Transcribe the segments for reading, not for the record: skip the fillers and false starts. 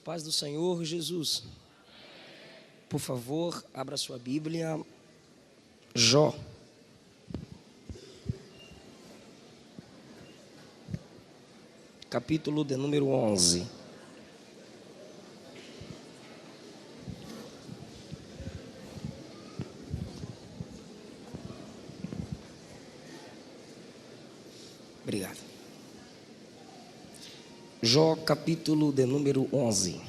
paz do Senhor Jesus. Por favor, abra sua Bíblia. Jó. Capítulo de número 11. Obrigado. Jó, capítulo de número 11.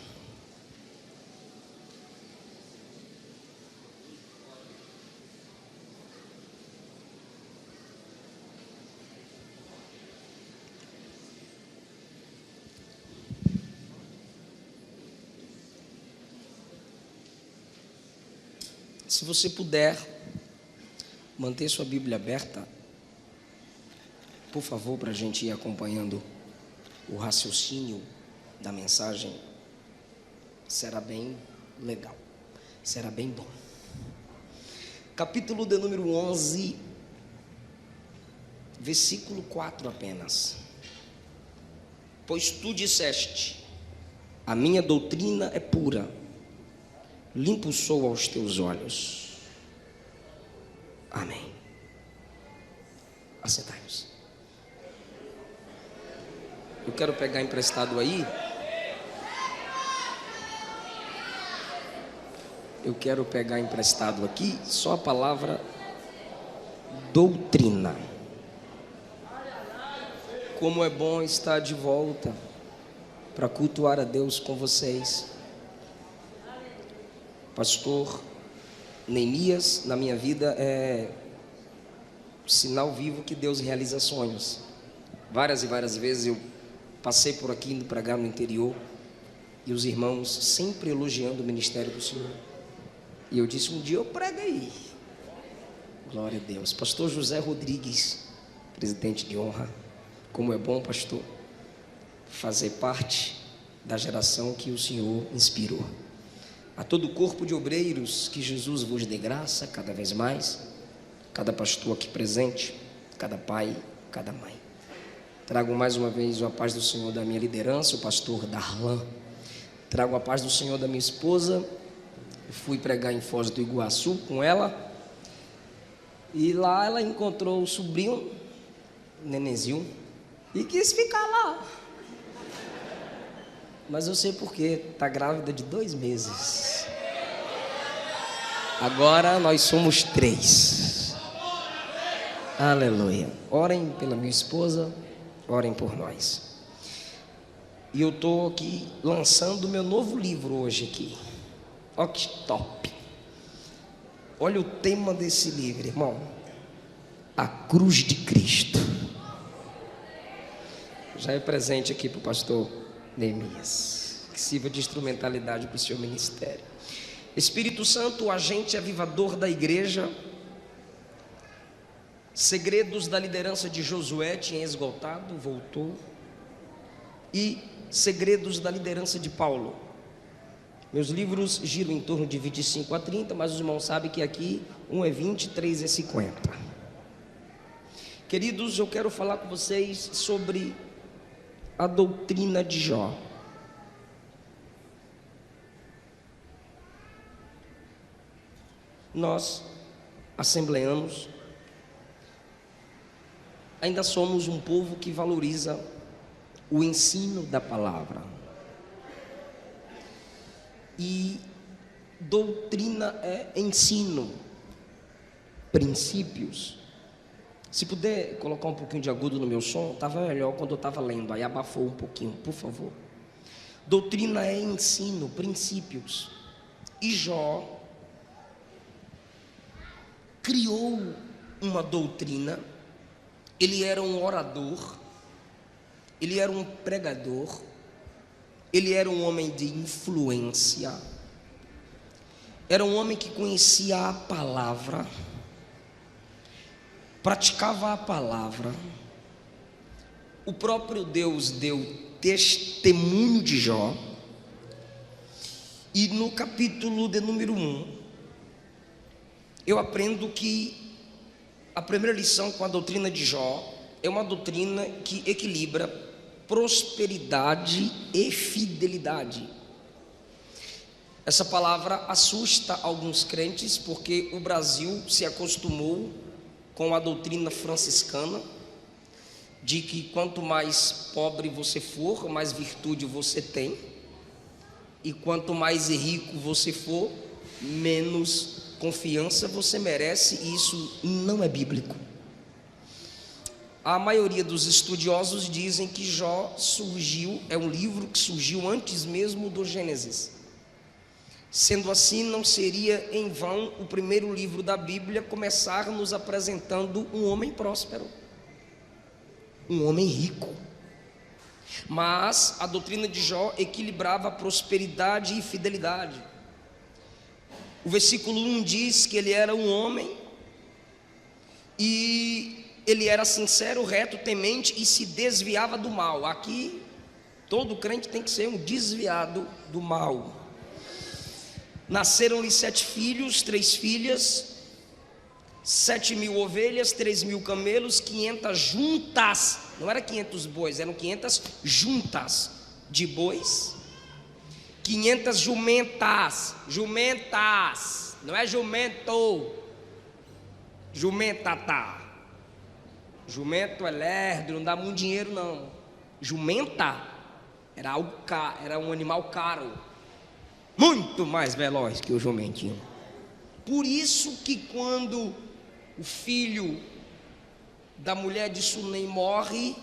Se você puder manter sua Bíblia aberta, por favor, para a gente ir acompanhando o raciocínio da mensagem, será bem legal, será bem bom. Capítulo de número 11, versículo 4 apenas. Pois tu disseste, a minha doutrina é pura, limpo sou aos teus olhos. Amém. Assentai-nos. Eu quero pegar emprestado aí. Eu quero pegar emprestado aqui só a palavra doutrina. Como é bom estar de volta para cultuar a Deus com vocês. Pastor Neemias, na minha vida, é sinal vivo que Deus realiza sonhos. Várias e várias vezes eu passei por aqui indo pregar no interior e os irmãos sempre elogiando o ministério do Senhor. E eu disse, um dia eu prego aí. Glória a Deus. Pastor José Rodrigues, presidente de honra. Como é bom, pastor, fazer parte da geração que o Senhor inspirou. A todo o corpo de obreiros, que Jesus vos dê graça cada vez mais, cada pastor aqui presente, cada pai, cada mãe. Trago mais uma vez a paz do Senhor da minha liderança, o pastor Darlan. Trago a paz do Senhor da minha esposa. Eu fui pregar em Foz do Iguaçu com ela. E lá ela encontrou o sobrinho, o nenenzinho, e quis ficar lá. Mas eu sei porque, está grávida de 2 meses. Agora nós somos 3. Aleluia. Orem pela minha esposa, orem por nós. E eu estou aqui lançando o meu novo livro hoje aqui. Olha que top. Olha o tema desse livro, irmão. A cruz de Cristo. Já é presente aqui para o pastor Neemias. Que sirva de instrumentalidade para o seu ministério. Espírito Santo, o agente avivador da igreja. Segredos da liderança de Josué tinha esgotado, voltou. E segredos da liderança de Paulo. Meus livros giram em torno de 25 a 30, mas os irmãos sabem que aqui um é 20, 3 é 50. Queridos, eu quero falar com vocês sobre a doutrina de Jó. Nós, assembleanos, ainda somos um povo que valoriza o ensino da palavra. E doutrina é ensino, princípios. Se puder colocar um pouquinho de agudo no meu som, estava melhor quando eu estava lendo, aí abafou um pouquinho, por favor. Doutrina é ensino, princípios. E Jó criou uma doutrina. Ele era um orador, ele era um pregador, ele era um homem de influência, era um homem que conhecia a palavra, praticava a palavra. O próprio Deus deu testemunho de Jó. E no capítulo de número 1, eu aprendo que a primeira lição com a doutrina de Jó é uma doutrina que equilibra prosperidade e fidelidade. Essa palavra assusta alguns crentes, porque o Brasil se acostumou com a doutrina franciscana, de que quanto mais pobre você for, mais virtude você tem, e quanto mais rico você for, menos confiança você merece, e isso não é bíblico. A maioria dos estudiosos dizem que Jó é um livro que surgiu antes mesmo do Gênesis. Sendo assim, não seria em vão o primeiro livro da Bíblia começar nos apresentando um homem próspero, um homem rico. Mas a doutrina de Jó equilibrava prosperidade e fidelidade. O versículo 1 diz que ele era um homem e ele era sincero, reto, temente e se desviava do mal. Aqui, todo crente tem que ser um desviado do mal. Nasceram-lhe 7 filhos, 3 filhas, 7.000 ovelhas, 3.000 camelos, 500 juntas, não era 500 bois, eram 500 juntas de bois, 500 jumentas, não é jumento, jumentata, jumento é lerdo, não dá muito dinheiro não, jumenta era algo caro, era um animal caro, muito mais veloz que o jumentinho. Por isso que quando o filho da mulher de Sunem morre,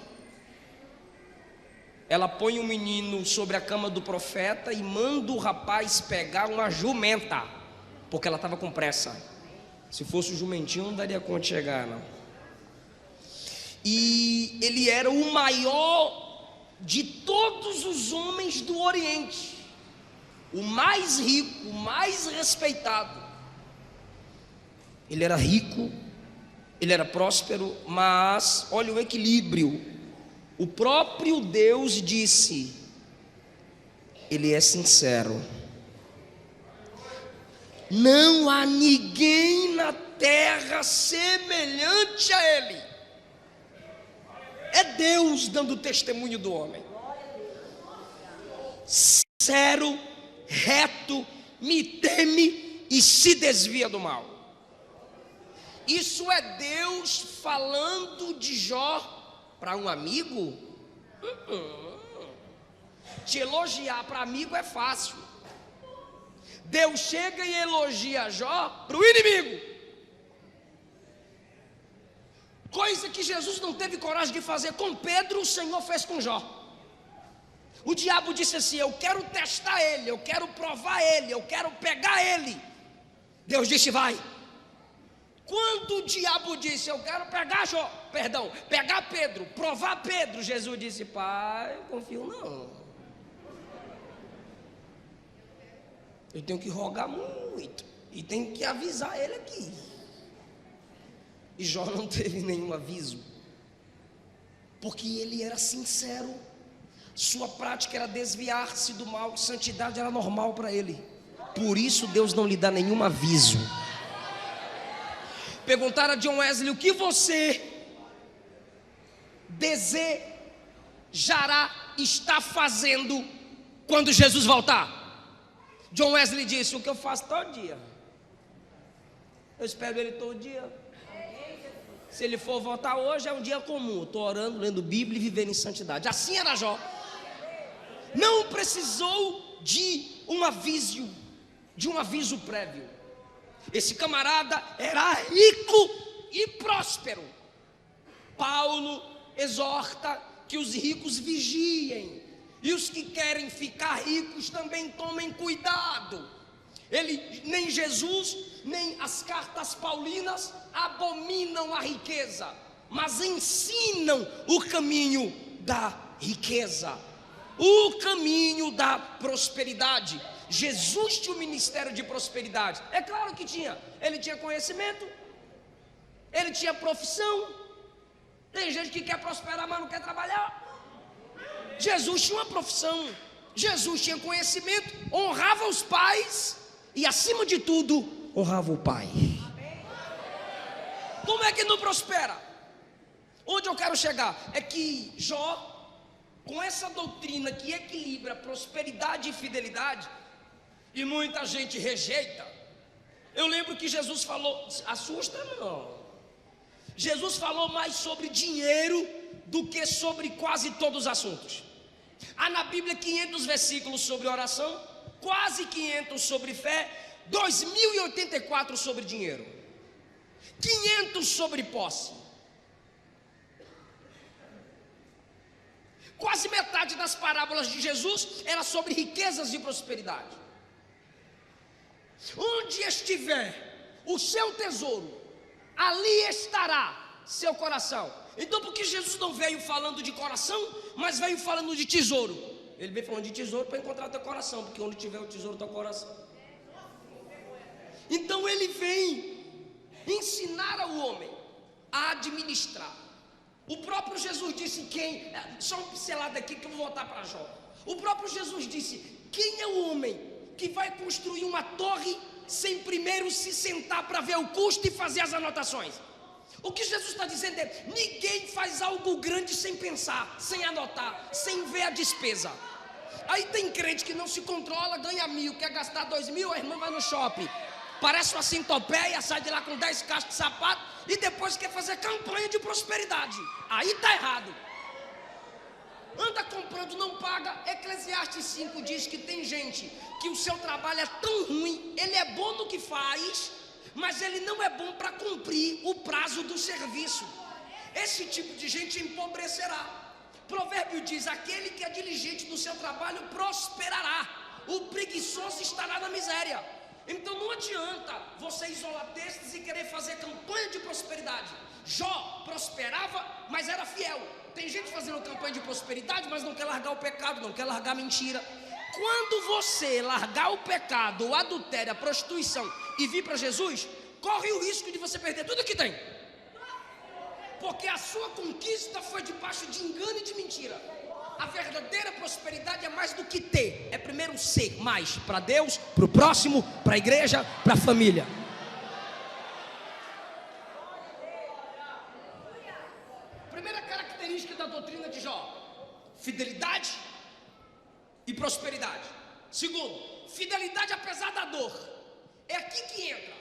ela põe o menino sobre a cama do profeta e manda o rapaz pegar uma jumenta, porque ela estava com pressa. Se fosse o jumentinho não daria conta de chegar não. E ele era o maior de todos os homens do Oriente, o mais rico, o mais respeitado. Ele era rico, ele era próspero, mas olha o equilíbrio. O próprio Deus disse: ele é sincero. Não há ninguém na terra semelhante a ele. É Deus dando testemunho do homem. Sincero, reto, me teme e se desvia do mal. Isso é Deus falando de Jó para um amigo? Te elogiar para amigo é fácil. Deus chega e elogia Jó para o inimigo, coisa que Jesus não teve coragem de fazer com Pedro, o Senhor fez com Jó. O diabo disse assim: eu quero testar ele, eu quero provar ele, eu quero pegar ele. Deus disse: vai. Quando o diabo disse: eu quero pegar Pedro, provar Pedro, Jesus disse: pai, eu confio não. Eu tenho que rogar muito e tenho que avisar ele aqui. E Jó não teve nenhum aviso, porque ele era sincero. Sua prática era desviar-se do mal, santidade era normal para ele. Por isso Deus não lhe dá nenhum aviso. Perguntaram a John Wesley: o que você desejará estar fazendo quando Jesus voltar? John Wesley disse: o que eu faço todo dia. Eu espero ele todo dia. Se ele for voltar hoje, é um dia comum. Estou orando, lendo Bíblia e vivendo em santidade. Assim era Jó. Não precisou de um aviso prévio. Esse camarada era rico e próspero. Paulo exorta que os ricos vigiem, e os que querem ficar ricos também tomem cuidado. Nem Jesus, nem as cartas paulinas abominam a riqueza, mas ensinam o caminho da riqueza, o caminho da prosperidade. Jesus tinha o ministério de prosperidade, é claro que tinha. Ele tinha conhecimento, ele tinha profissão. Tem gente que quer prosperar, mas não quer trabalhar. Jesus tinha uma profissão, Jesus tinha conhecimento, honrava os pais e, acima de tudo, honrava o pai. Como é que não prospera? Onde eu quero chegar é que Jó, com essa doutrina que equilibra prosperidade e fidelidade, e muita gente rejeita. Eu lembro que Jesus falou, assusta não, Jesus falou mais sobre dinheiro do que sobre quase todos os assuntos. Há na Bíblia 500 versículos sobre oração, quase 500 sobre fé, 2084 sobre dinheiro, 500 sobre posse. Quase metade das parábolas de Jesus era sobre riquezas e prosperidade. Onde estiver o seu tesouro, ali estará seu coração. Então por que Jesus não veio falando de coração, mas veio falando de tesouro? Ele veio falando de tesouro para encontrar teu coração, porque onde tiver o tesouro, teu coração. Então ele vem ensinar ao homem a administrar. O próprio Jesus disse só uma pincelada aqui que eu vou voltar para Jó. O próprio Jesus disse: quem é o homem que vai construir uma torre sem primeiro se sentar para ver o custo e fazer as anotações? O que Jesus está dizendo é: ninguém faz algo grande sem pensar, sem anotar, sem ver a despesa. Aí tem crente que não se controla, ganha 1.000, quer gastar 2.000, a irmã vai no shopping, parece uma centopeia, sai de lá com 10 caixas de sapato e depois quer fazer campanha de prosperidade. Aí está errado. Anda comprando, não paga. Eclesiastes 5 diz que tem gente que o seu trabalho é tão ruim, ele é bom no que faz, mas ele não é bom para cumprir o prazo do serviço. Esse tipo de gente empobrecerá. Provérbio diz: aquele que é diligente no seu trabalho prosperará, o preguiçoso estará na miséria. Então não adianta você isolar textos e querer fazer campanha de prosperidade. Jó prosperava, mas era fiel. Tem gente fazendo campanha de prosperidade, mas não quer largar o pecado, não quer largar a mentira. Quando você largar o pecado, o adultério, a prostituição e vir para Jesus, corre o risco de você perder tudo que tem, porque a sua conquista foi debaixo de engano e de mentira. A verdadeira prosperidade é mais do que ter, é primeiro ser mais para Deus, para o próximo, para a igreja, para a família. Primeira característica da doutrina de Jó: fidelidade e prosperidade. Segundo, fidelidade apesar da dor. É aqui que entra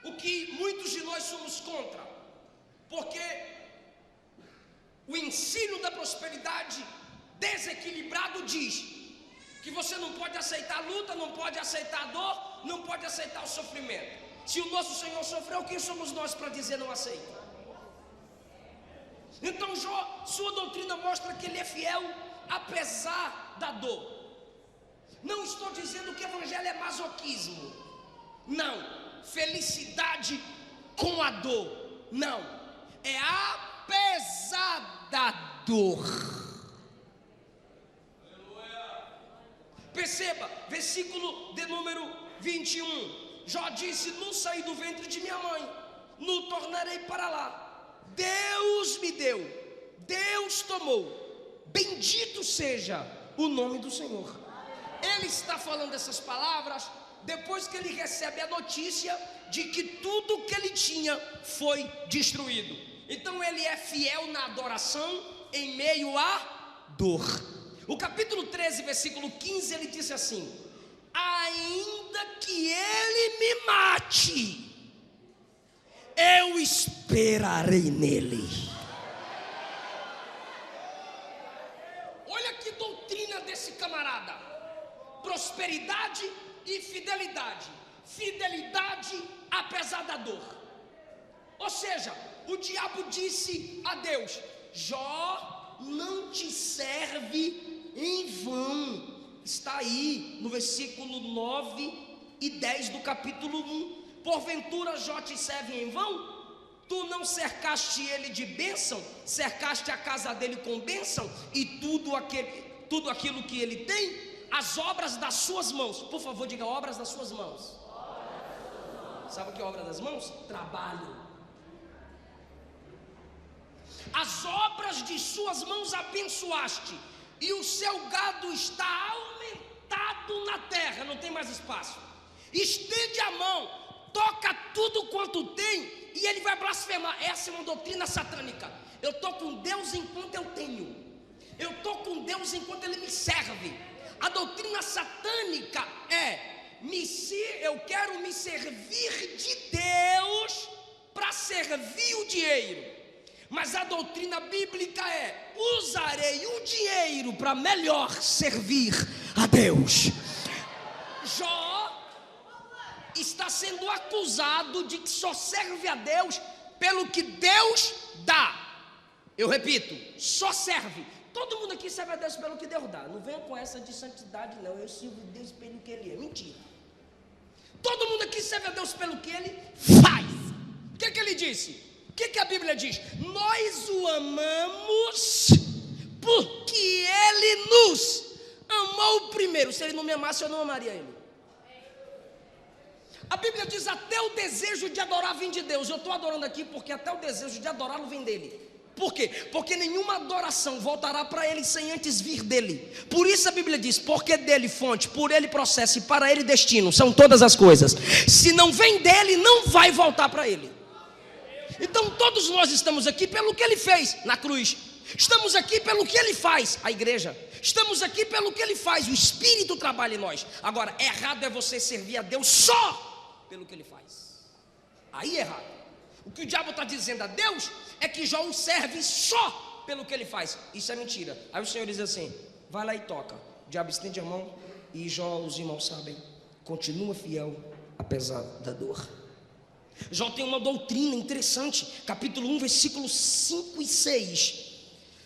o que muitos de nós somos contra, porque o ensino da prosperidade desequilibrado diz que você não pode aceitar a luta, não pode aceitar a dor, não pode aceitar o sofrimento. Se o nosso Senhor sofreu, quem somos nós para dizer não aceita? Então Jó, sua doutrina mostra que ele é fiel apesar da dor. Não estou dizendo que o evangelho é masoquismo, não. Felicidade com a dor, não. É apesar da dor. Perceba, versículo de número 21. Jó disse: não saí do ventre de minha mãe, não tornarei para lá. Deus me deu, Deus tomou, bendito seja o nome do Senhor. Ele está falando essas palavras depois que ele recebe a notícia de que tudo que ele tinha foi destruído. Então ele é fiel na adoração em meio à dor. O capítulo 13, versículo 15, ele disse assim: ainda que ele me mate, eu esperarei nele. Olha que doutrina desse camarada: prosperidade e fidelidade. Fidelidade apesar da dor. Ou seja, o diabo disse a Deus: Jó não te serve em vão. Está aí no versículo 9 e 10 do capítulo 1. Porventura Jó te serve em vão? Tu não cercaste ele de bênção, cercaste a casa dele com bênção, e tudo aquilo que ele tem, as obras das suas mãos. Por favor, diga: obras das suas mãos. Sabe o que é obra das mãos? Trabalho. As obras de suas mãos abençoaste, e o seu gado está aumentado na terra, não tem mais espaço. Estende a mão, toca tudo quanto tem, e ele vai blasfemar. Essa é uma doutrina satânica. Eu estou com Deus enquanto eu tenho, eu estou com Deus enquanto Ele me serve. A doutrina satânica é: eu quero me servir de Deus para servir o dinheiro. Mas a doutrina bíblica é: usarei o dinheiro para melhor servir a Deus. Jó está sendo acusado de que só serve a Deus pelo que Deus dá. Eu repito, só serve. Todo mundo aqui serve a Deus pelo que Deus dá. Não venha com essa de santidade não. Eu sirvo a Deus pelo que Ele é. Mentira. Todo mundo aqui serve a Deus pelo que Ele faz. O que Ele disse? O que a Bíblia diz? Nós o amamos porque Ele nos amou primeiro. Se Ele não me amasse, eu não amaria Ele. A Bíblia diz: até o desejo de adorar vem de Deus. Eu estou adorando aqui porque até o desejo de adorá-lo vem dele. Por quê? Porque nenhuma adoração voltará para ele sem antes vir dele. Por isso a Bíblia diz: porque dele fonte, por ele processo e para ele destino são todas as coisas. Se não vem dele, não vai voltar para ele. Então todos nós estamos aqui pelo que ele fez na cruz. Estamos aqui pelo que ele faz, a igreja. Estamos aqui pelo que ele faz, o Espírito trabalha em nós. Agora, errado é você servir a Deus só pelo que ele faz. Aí é errado. O que o diabo está dizendo a Deus é que Jó o serve só pelo que ele faz. Isso é mentira. Aí o Senhor diz assim: vai lá e toca. O diabo estende a mão e Jó, os irmãos sabem, continua fiel apesar da dor. Jó tem uma doutrina interessante. Capítulo 1, versículos 5 e 6.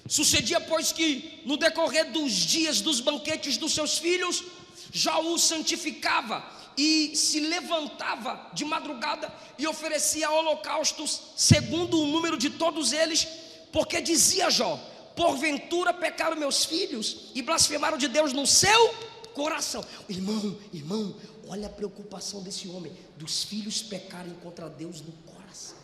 Sucedia, pois, que no decorrer dos dias dos banquetes dos seus filhos, Jó o santificava e se levantava de madrugada e oferecia holocaustos segundo o número de todos eles, porque dizia Jó: porventura pecaram meus filhos e blasfemaram de Deus no seu coração. Irmão, olha a preocupação desse homem, dos filhos pecarem contra Deus no coração.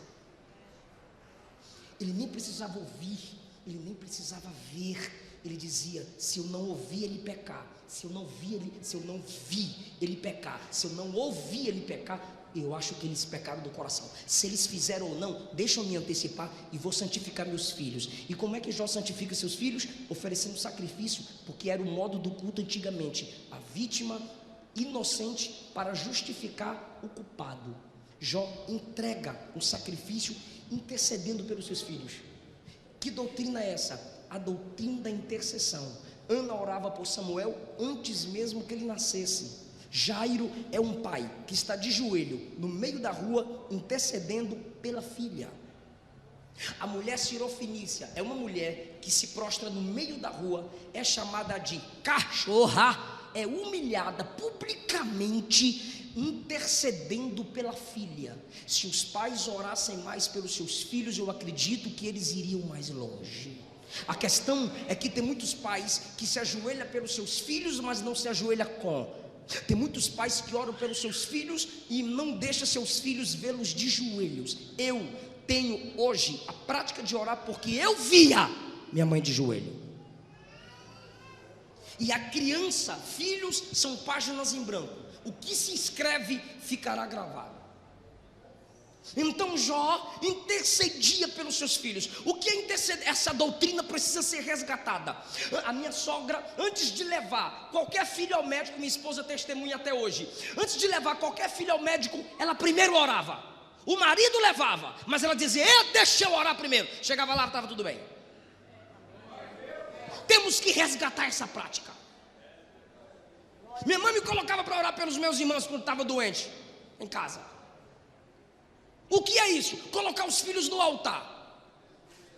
Ele nem precisava ouvir, ele nem precisava ver. Ele dizia: se eu não ouvir ele pecar, se eu não vi ele pecar, se eu não ouvir ele pecar, eu acho que eles pecaram do coração. Se eles fizeram ou não, deixa eu me antecipar e vou santificar meus filhos. E como é que Jó santifica seus filhos? Oferecendo sacrifício, porque era o modo do culto antigamente, a vítima inocente para justificar o culpado. Jó entrega um sacrifício intercedendo pelos seus filhos. Que doutrina é essa? A doutrina da intercessão. Ana orava por Samuel antes mesmo que ele nascesse. Jairo é um pai que está de joelho no meio da rua intercedendo pela filha. A mulher Sirofenícia é uma mulher que se prostra no meio da rua, é chamada de cachorra, é humilhada publicamente, intercedendo pela filha. Se os pais orassem mais pelos seus filhos, eu acredito que eles iriam mais longe. A questão é que tem muitos pais que se ajoelham pelos seus filhos, mas não se ajoelham com. Tem muitos pais que oram pelos seus filhos e não deixam seus filhos vê-los de joelhos. Eu tenho hoje a prática de orar porque eu via minha mãe de joelho. E a criança, filhos são páginas em branco. O que se escreve ficará gravado. Então Jó intercedia pelos seus filhos. O que é interceder? Essa doutrina precisa ser resgatada. A minha sogra, antes de levar qualquer filho ao médico, minha esposa testemunha até hoje, antes de levar qualquer filho ao médico, ela primeiro orava. O marido levava, mas ela dizia: deixa eu orar primeiro. Chegava lá, estava tudo bem. Temos que resgatar essa prática. Minha mãe me colocava para orar pelos meus irmãos quando estava doente em casa. O que é isso? Colocar os filhos no altar.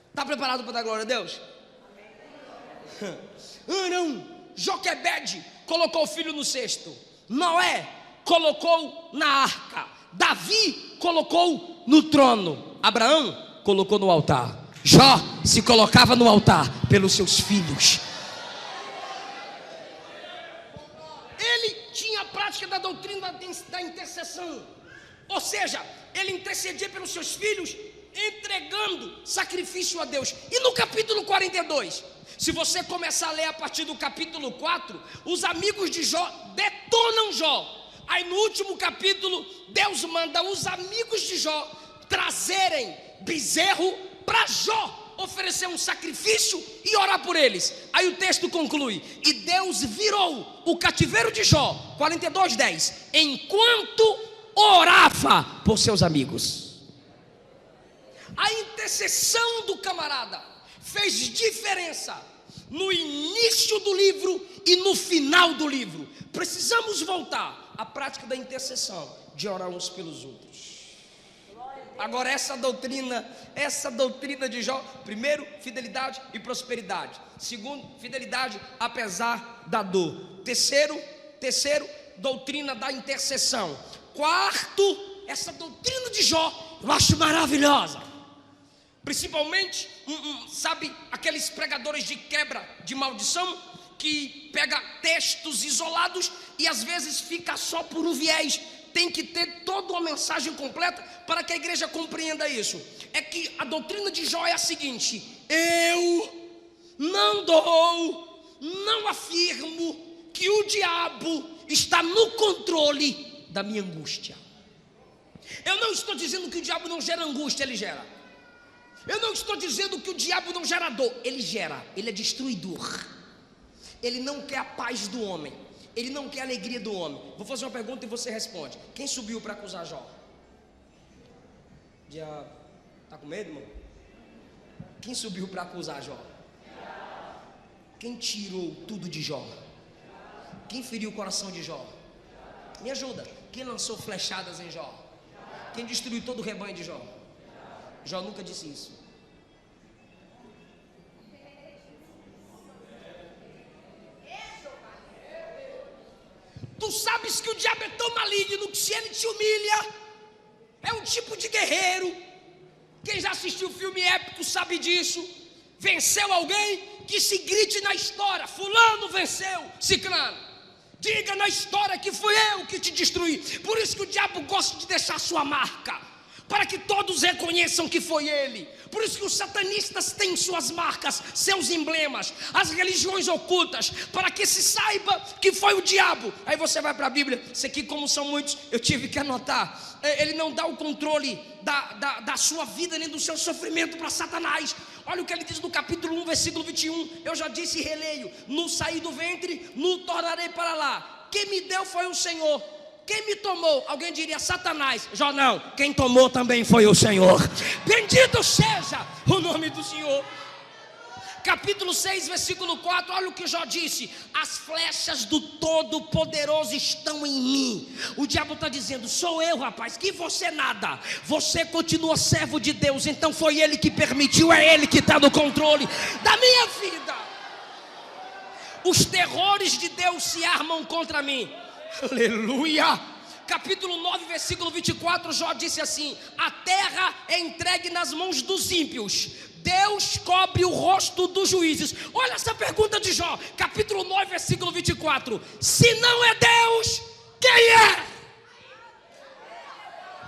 Está preparado para dar glória a Deus? Arão, Joquebede colocou o filho no cesto. Noé colocou na arca. Davi colocou no trono. Abraão colocou no altar. Jó se colocava no altar pelos seus filhos. Ele tinha a prática da doutrina da intercessão. Ou seja, ele intercedia pelos seus filhos, entregando sacrifício a Deus. E no capítulo 42, se você começar a ler a partir do capítulo 4, os amigos de Jó detonam Jó. Aí no último capítulo, Deus manda os amigos de Jó trazerem bezerro para Jó oferecer um sacrifício e orar por eles. Aí o texto conclui: e Deus virou o cativeiro de Jó, 42:10, enquanto orava por seus amigos. A intercessão do camarada fez diferença no início do livro e no final do livro. Precisamos voltar à prática da intercessão, de orar uns pelos outros. Agora essa doutrina de Jó: primeiro, fidelidade e prosperidade; segundo, fidelidade apesar da dor; terceiro, doutrina da intercessão; quarto, essa doutrina de Jó eu acho maravilhosa, principalmente sabe, aqueles pregadores de quebra de maldição, que pega textos isolados e às vezes fica só por um viés. Tem que ter toda uma mensagem completa para que a igreja compreenda isso. É que a doutrina de Jó é a seguinte: eu não afirmo que o diabo está no controle da minha angústia. Eu não estou dizendo que o diabo não gera angústia, ele gera. Eu não estou dizendo que o diabo não gera dor, ele gera. Ele é destruidor. Ele não quer a paz do homem, ele não quer a alegria do homem. Vou fazer uma pergunta e você responde: quem subiu para acusar Jó? Já está com medo, irmão? Quem subiu para acusar Jó? Quem tirou tudo de Jó? Quem feriu o coração de Jó? Me ajuda. Quem lançou flechadas em Jó? Quem destruiu todo o rebanho de Jó? Jó nunca disse isso. Tu sabes que o diabo é tão maligno que, se ele te humilha, é um tipo de guerreiro. Quem já assistiu filme épico sabe disso. Venceu alguém, que se grite na história: fulano venceu ciclano. Diga na história que fui eu que te destruí. Por isso que o diabo gosta de deixar sua marca, para que todos reconheçam que foi ele. Por isso que os satanistas têm suas marcas, seus emblemas, as religiões ocultas, para que se saiba que foi o diabo. Aí você vai para a Bíblia. Isso aqui, como são muitos, eu tive que anotar. Ele não dá o controle da sua vida nem do seu sofrimento para Satanás. Olha o que ele diz no capítulo 1, versículo 21. Eu já disse e releio: no saí do ventre, no tornarei para lá. Quem me deu foi o Senhor. Quem me tomou? Alguém diria Satanás. Jó não, quem tomou também foi o Senhor. Bendito seja o nome do Senhor. Capítulo 6, versículo 4, olha o que Jó disse: as flechas do Todo-Poderoso estão em mim. O diabo está dizendo: sou eu, rapaz, que você nada. Você continua servo de Deus, então foi Ele que permitiu, é Ele que está no controle da minha vida. Os terrores de Deus se armam contra mim. Aleluia. Capítulo 9, versículo 24, Jó disse assim: a terra é entregue nas mãos dos ímpios, Deus cobre o rosto dos juízes. Olha essa pergunta de Jó, capítulo 9, versículo 24: se não é Deus, quem é?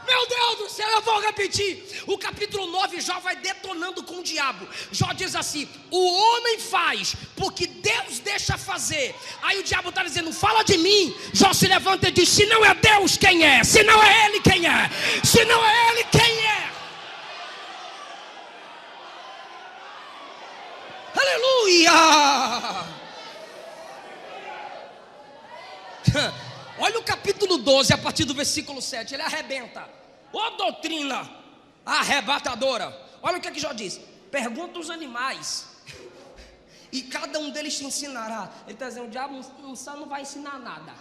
Meu Deus do céu, eu vou repetir. O capítulo 9, Jó vai detonando com o diabo. Jó diz assim: o homem faz porque Deus deixa fazer. Aí o diabo está dizendo: fala de mim. Jó se levanta e diz: se não é Deus, quem é? Se não é Ele, quem é? Se não é Ele, quem é? Aleluia. Olha o capítulo 12, a partir do versículo 7, ele arrebenta. Ó doutrina arrebatadora. Olha o que Jó diz: pergunta os animais, e cada um deles te ensinará. Ele está dizendo: o diabo não vai ensinar nada.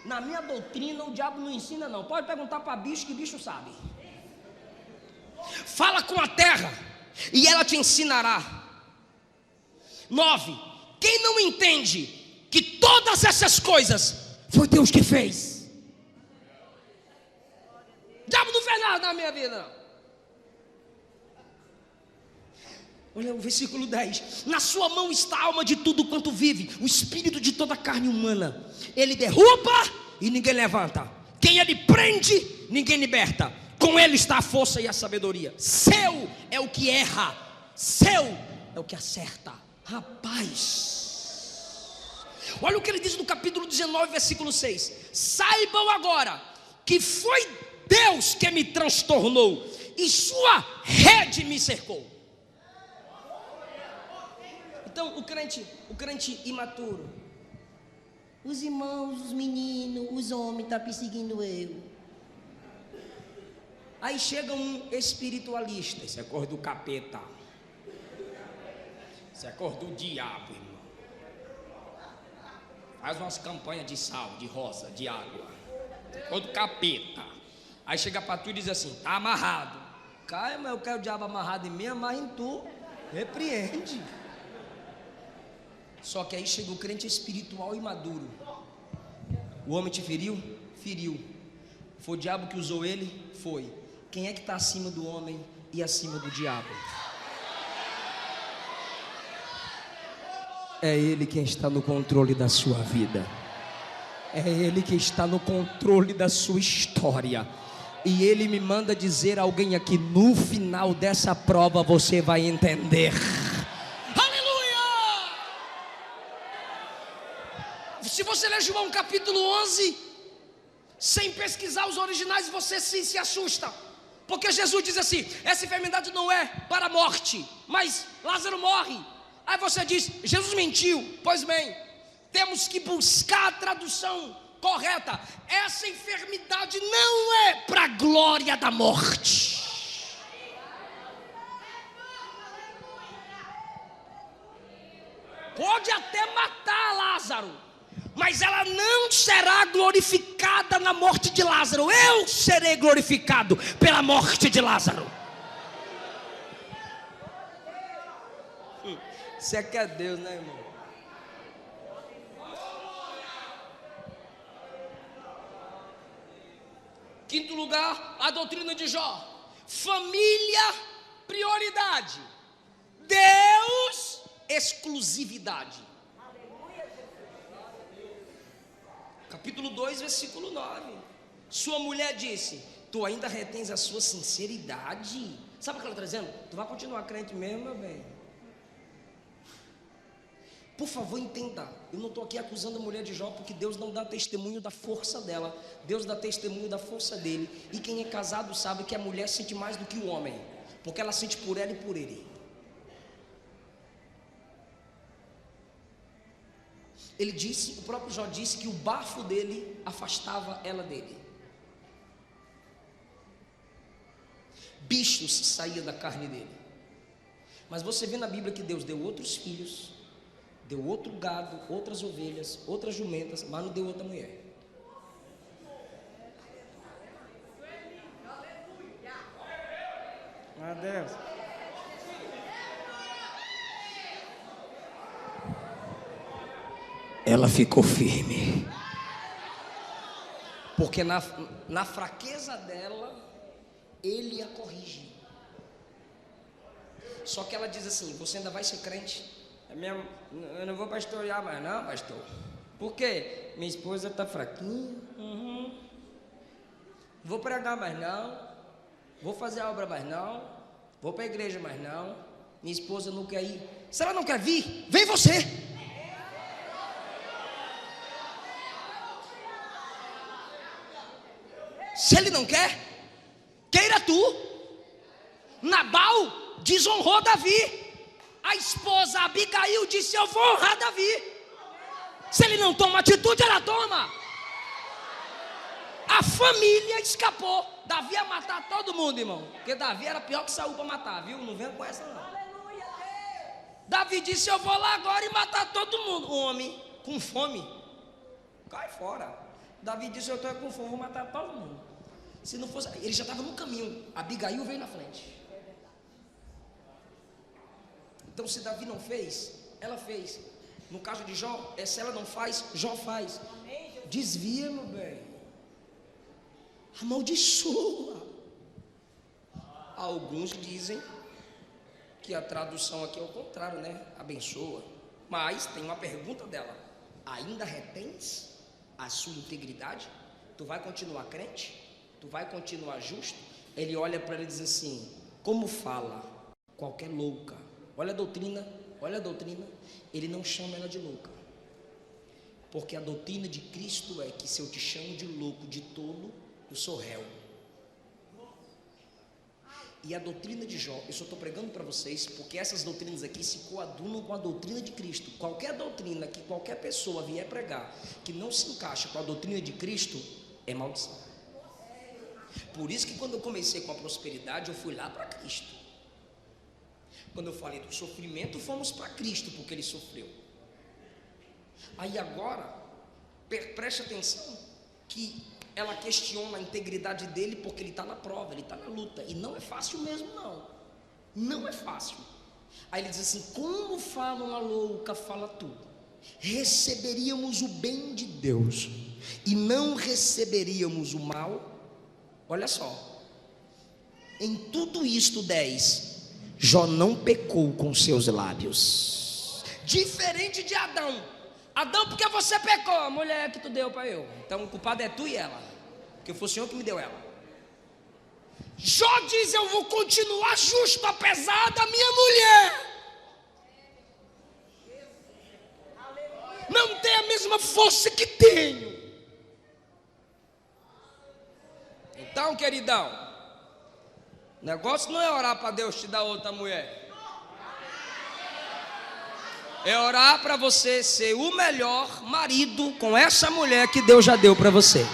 Na minha doutrina o diabo não ensina não. Pode perguntar para bicho, que bicho sabe. Fala com a terra e ela te ensinará. 9. Quem não entende que todas essas coisas foi Deus que fez? O diabo não fez nada na minha vida, não. Olha o versículo 10: na sua mão está a alma de tudo quanto vive, o espírito de toda a carne humana. Ele derruba e ninguém levanta, quem ele prende, ninguém liberta. Com ele está a força e a sabedoria. Seu é o que erra, seu é o que acerta. Rapaz, olha o que ele diz no capítulo 19, versículo 6: saibam agora que foi Deus que me transtornou, e sua rede me cercou. Então, o crente imaturo. Os irmãos, os meninos, os homens estão perseguindo eu. Aí chega um espiritualista. Isso é coisa do capeta. Isso é coisa do diabo, irmão. Faz umas campanhas de sal, de rosa, de água. Isso é coisa do capeta. Aí chega para tu e diz assim: tá amarrado. Caia, mas eu quero o diabo amarrado em mim, amarra em tu. Repreende. Só que aí chega o crente espiritual e maduro. O homem te feriu? Feriu. Foi o diabo que usou ele? Foi. Quem é que está acima do homem e acima do diabo? É Ele quem está no controle da sua vida. É Ele que está no controle da sua história. E Ele me manda dizer a alguém aqui: no final dessa prova você vai entender. Aleluia! Se você ler João capítulo 11, sem pesquisar os originais, você se assusta. Porque Jesus diz assim: essa enfermidade não é para a morte, mas Lázaro morre. Aí você diz: Jesus mentiu. Pois bem, temos que buscar a tradução correta. Essa enfermidade não é para a glória da morte. Pode até matar Lázaro, mas ela não será glorificada na morte de Lázaro. Eu serei glorificado pela morte de Lázaro. Você quer Deus, né, irmão? Quinto lugar, a doutrina de Jó. Família, prioridade. Deus, exclusividade. Capítulo 2, versículo 9. Sua mulher disse: tu ainda retens a sua sinceridade. Sabe o que ela está dizendo? Tu vai continuar crente mesmo, meu bem. Por favor, entenda, eu não estou aqui acusando a mulher de Jó, porque Deus não dá testemunho da força dela. Deus dá testemunho da força dele. E quem é casado sabe que a mulher sente mais do que o homem, porque ela sente por ela e por ele. Ele disse, o próprio Jó disse, que o bafo dele afastava ela dele. Bichos saíam da carne dele. Mas você vê na Bíblia que Deus deu outros filhos, deu outro gado, outras ovelhas, outras jumentas, mas não deu outra mulher. Meu Deus. Ela ficou firme, porque na fraqueza dela, ele a corrige. Só que ela diz assim: você ainda vai ser crente? Eu não vou pastorear mais não, pastor. Por quê? Minha esposa está fraquinha. Vou pregar mais não. Vou fazer a obra mais não. Vou para a igreja mais não. Minha esposa não quer ir. Se ela não quer vir, vem você. Se ele não quer, queira tu. Nabal desonrou Davi. A esposa Abigail disse: eu vou honrar Davi. Se ele não toma atitude, ela toma. A família escapou. Davi ia matar todo mundo, irmão, porque Davi era pior que Saul para matar, viu? Não venha com essa não. Davi disse: eu vou lá agora e matar todo mundo. O homem com fome, cai fora. Davi disse: eu estou com fome, vou matar todo mundo. Se não fosse, ele já estava no caminho. Abigail veio na frente. Então, se Davi não fez, ela fez. No caso de Jó, se ela não faz, Jó faz. Desvia, meu bem. Amaldiçoa. Alguns dizem que a tradução aqui é o contrário, né? Abençoa. Mas tem uma pergunta dela: ainda retens a sua integridade? Tu vai continuar crente? Tu vai continuar justo? Ele olha para ela e diz assim: como fala qualquer louca. Olha a doutrina, olha a doutrina. Ele não chama ela de louca, porque a doutrina de Cristo é que se eu te chamo de louco, de tolo, eu sou réu. E a doutrina de Jó, eu só estou pregando para vocês, porque essas doutrinas aqui se coadunam com a doutrina de Cristo. Qualquer doutrina que qualquer pessoa vier pregar, que não se encaixa com a doutrina de Cristo, é maldição. Por isso que quando eu comecei com a prosperidade, eu fui lá para Cristo. Quando eu falei do sofrimento, fomos para Cristo, porque Ele sofreu. Aí agora, preste atenção, que ela questiona a integridade dele, porque ele está na prova, ele está na luta, e não é fácil mesmo não é fácil. Aí ele diz assim: como fala uma louca, fala tudo, receberíamos o bem de Deus, e não receberíamos o mal. Olha só, em tudo isto 10, Jó não pecou com seus lábios, diferente de Adão. Adão, porque você pecou, a mulher que tu deu para eu, então o culpado é tu e ela, porque foi o Senhor que me deu ela. Jó diz: eu vou continuar justo apesar da minha mulher não ter a mesma força que tenho. Então, queridão, o negócio não é orar para Deus te dar outra mulher, é orar para você ser o melhor marido com essa mulher que Deus já deu para você.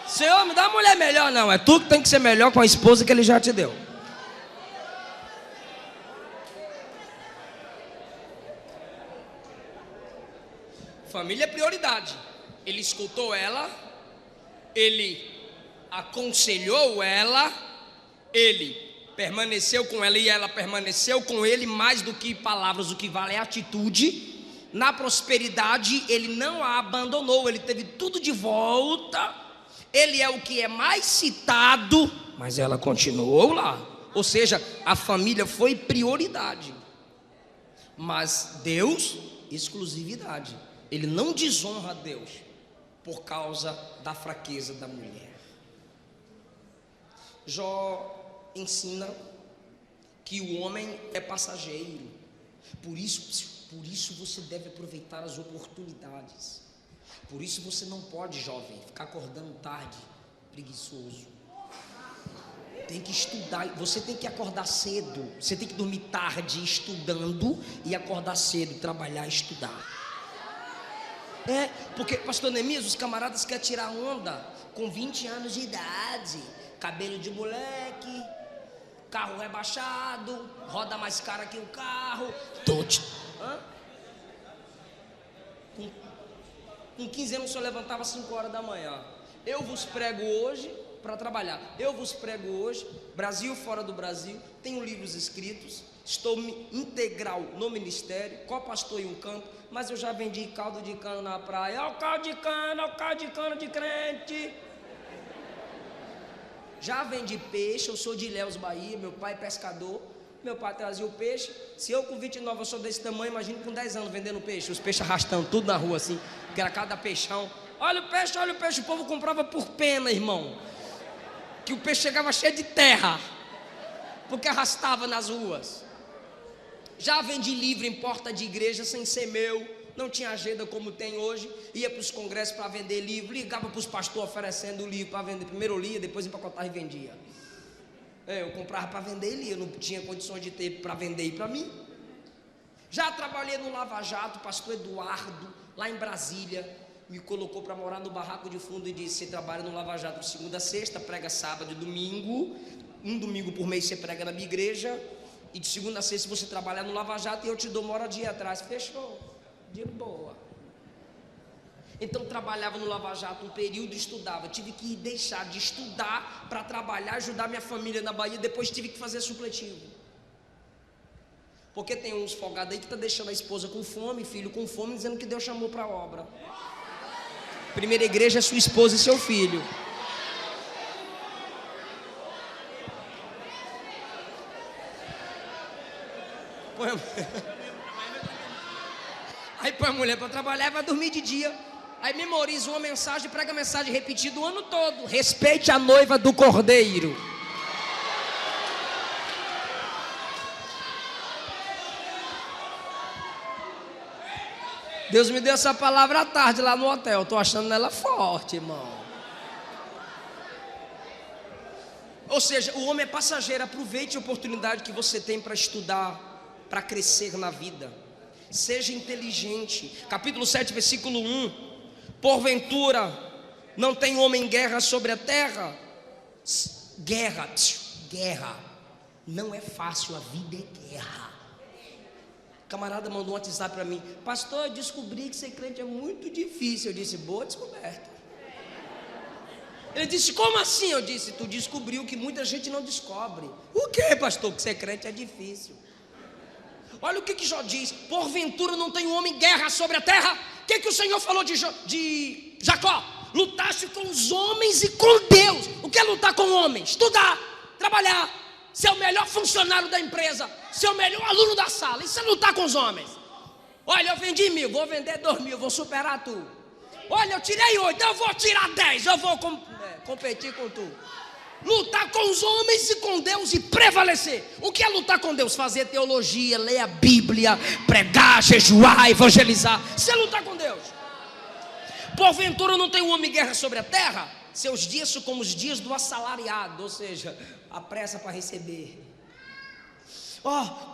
Senhor, me dá uma mulher melhor. Não, é tu que tem que ser melhor com a esposa que Ele já te deu. Família é prioridade. Ele escutou ela, ele aconselhou ela, ele permaneceu com ela e ela permaneceu com ele. Mais do que palavras, o que vale é atitude. Na prosperidade ele não a abandonou, ele teve tudo de volta. Ele é o que é mais citado, mas ela continuou lá. Ou seja, a família foi prioridade, mas Deus, exclusividade. Ele não desonra a Deus por causa da fraqueza da mulher. Jó ensina que o homem é passageiro. Por isso você deve aproveitar as oportunidades. Por isso você não pode, jovem, ficar acordando tarde, preguiçoso. Tem que estudar, você tem que acordar cedo. Você tem que dormir tarde estudando e acordar cedo, trabalhar e estudar. Porque, pastor Neemias, os camaradas querem tirar onda com 20 anos de idade, cabelo de moleque, carro rebaixado, roda mais cara que o carro. Com 15 anos o senhor levantava às 5 horas da manhã. Eu vos prego hoje para trabalhar. Eu vos prego hoje, Brasil fora do Brasil, tenho livros escritos, estou integral no ministério, co-pastor em um canto, mas eu já vendi caldo de cano na praia. Olha o caldo de cano de crente. Já vendi peixe, eu sou de Ilhéus, Bahia, meu pai é pescador, meu pai trazia o peixe. Se eu com 29 eu sou desse tamanho, imagine com 10 anos vendendo peixe, os peixes arrastando tudo na rua assim, que era cada peixão. Olha o peixe, o povo comprava por pena, irmão, que o peixe chegava cheio de terra, porque arrastava nas ruas. Já vendi livro em porta de igreja sem ser meu, não tinha agenda como tem hoje, ia para os congressos para vender livro, ligava para os pastores oferecendo o livro para vender, primeiro eu lia, depois empacotava e vendia. Eu comprava para vender e lia, não tinha condições de ter para vender e para mim. Já trabalhei no Lava Jato, pastor Eduardo, lá em Brasília, me colocou para morar no barraco de fundo e disse: você trabalha no Lava Jato de segunda a sexta, prega sábado e domingo, um domingo por mês você prega na minha igreja, e de segunda a sexta você trabalha no Lava Jato e eu te dou moradia atrás. Fechou, de boa. Então trabalhava no Lava Jato um período, estudava, tive que deixar de estudar para trabalhar, ajudar minha família na Bahia, depois tive que fazer supletivo. Porque tem uns folgados aí que está deixando a esposa com fome, filho com fome, dizendo que Deus chamou para a obra. Primeira igreja é sua esposa e seu filho. Aí põe a mulher para trabalhar e vai dormir de dia. Aí memoriza uma mensagem, prega a mensagem repetida o ano todo: respeite a noiva do Cordeiro. Deus me deu essa palavra à tarde lá no hotel. Estou achando ela forte, irmão. Ou seja, o homem é passageiro. Aproveite a oportunidade que você tem para estudar, para crescer na vida. Seja inteligente. Capítulo 7, versículo 1. Porventura não tem homem guerra sobre a terra? Guerra. Não é fácil, a vida é guerra. Camarada mandou um WhatsApp para mim: pastor, eu descobri que ser crente é muito difícil. Eu disse: boa descoberta. Ele disse: como assim? Eu disse: tu descobriu que muita gente não descobre. O que, pastor? Que ser crente é difícil. Olha o que Jó diz: porventura não tem homem guerra sobre a terra? O que o Senhor falou de Jacó? Lutaste com os homens e com Deus. O que é lutar com homens? Estudar, trabalhar, ser o melhor funcionário da empresa, ser o melhor aluno da sala. Isso é lutar com os homens. Olha, eu vendi 1.000, vou vender 2.000, vou superar tu. Olha, eu tirei 8, eu vou tirar 10, eu vou competir com tu. Lutar com os homens e com Deus e prevalecer. O que é lutar com Deus? Fazer teologia, ler a Bíblia, pregar, jejuar, evangelizar. Isso é lutar com Deus. Porventura não tem um homem guerra sobre a terra? Seus dias são como os dias do assalariado, ou seja, a pressa para receber.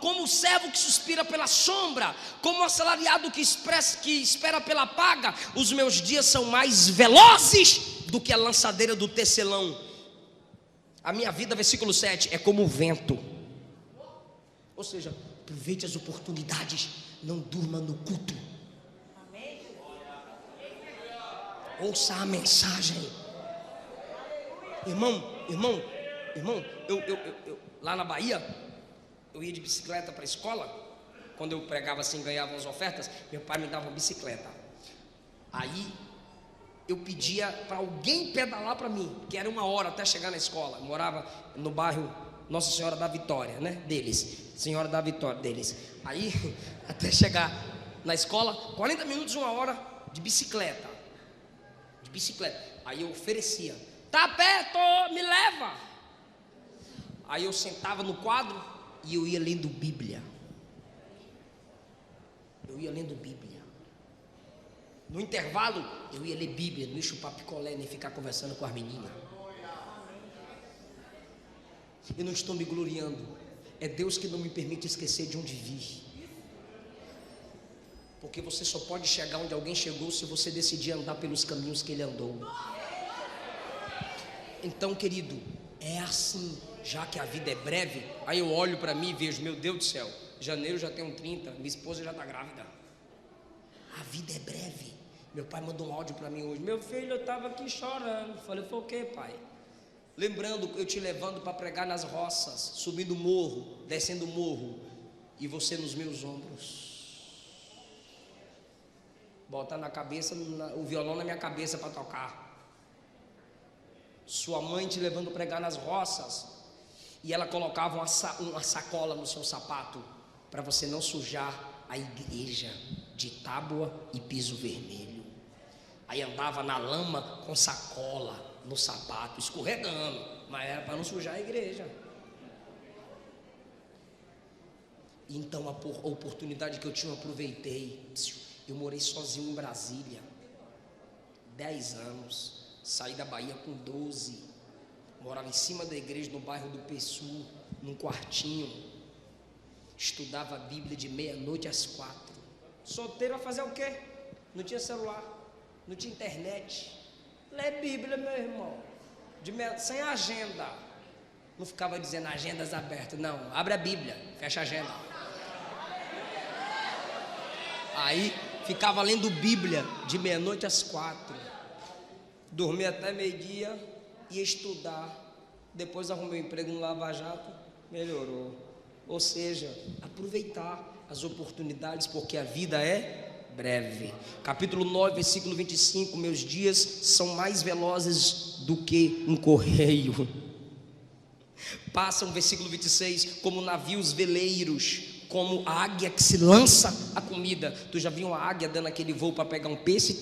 Como o servo que suspira pela sombra, como o assalariado que espera pela paga, os meus dias são mais velozes do que a lançadeira do tecelão. A minha vida, versículo 7, é como o vento. Ou seja, aproveite as oportunidades, não durma no culto. Ouça a mensagem. Irmão, eu lá na Bahia, eu ia de bicicleta para a escola. Quando eu pregava assim, ganhava umas ofertas, meu pai me dava uma bicicleta. Aí eu pedia para alguém pedalar para mim, que era 1 hora até chegar na escola. Eu morava no bairro Nossa Senhora da Vitória, né? Deles, Senhora da Vitória, deles. Aí, até chegar na escola, 40 minutos, 1 hora de bicicleta. Aí eu oferecia: tá perto, me leva. Aí eu sentava no quadro e eu ia lendo Bíblia. No intervalo, eu ia ler Bíblia, não ia chupar picolé, nem ficar conversando com as meninas. Eu não estou me gloriando, é Deus que não me permite esquecer de onde vi. Porque você só pode chegar onde alguém chegou se você decidir andar pelos caminhos que ele andou. Então, querido, é assim, já que a vida é breve. Aí eu olho para mim e vejo: meu Deus do céu, janeiro já tenho 30, minha esposa já está grávida. A vida é breve. Meu pai mandou um áudio para mim hoje: meu filho, eu estava aqui chorando. Falei: foi o que, pai? Lembrando eu te levando para pregar nas roças, subindo morro, descendo morro, e você nos meus ombros, botar na cabeça, o violão na minha cabeça para tocar. Sua mãe te levando a pregar nas roças, e ela colocava uma sacola no seu sapato, para você não sujar a igreja de tábua e piso vermelho. Aí andava na lama com sacola no sapato, escorregando, mas era para não sujar a igreja. Então a oportunidade que eu tinha, eu aproveitei. Eu morei sozinho em Brasília 10 anos, saí da Bahia com 12, morava em cima da igreja no bairro do Pessu, num quartinho, estudava a Bíblia de meia-noite às 4. Solteiro a fazer o quê? Não tinha celular, não tinha internet. Lê Bíblia, meu irmão, sem agenda. Não ficava dizendo agendas abertas, não, abre a Bíblia, fecha a agenda. Aí ficava lendo Bíblia de meia-noite às 4, dormia até meio-dia, ia estudar. Depois arrumei um emprego no Lava Jato, melhorou. Ou seja, aproveitar as oportunidades, porque a vida é breve. Capítulo 9, versículo 25: meus dias são mais velozes do que um correio. Passam, versículo 26, como navios veleiros, como a águia que se lança a comida. Tu já viu uma águia dando aquele voo para pegar um peixe?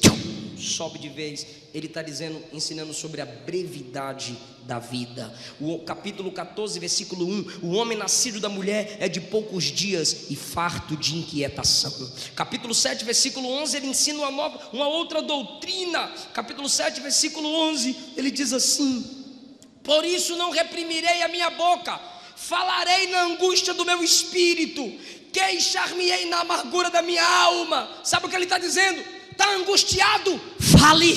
Sobe de vez. Ele está dizendo, ensinando sobre a brevidade da vida. O capítulo 14, versículo 1: o homem nascido da mulher é de poucos dias e farto de inquietação. Capítulo 7, versículo 11, ele ensina uma outra doutrina. Capítulo 7, versículo 11, ele diz assim: Por isso não reprimirei a minha boca, falarei na angústia do meu espírito, queixar-me-ei na amargura da minha alma. Sabe o que ele está dizendo? Está angustiado? Fale.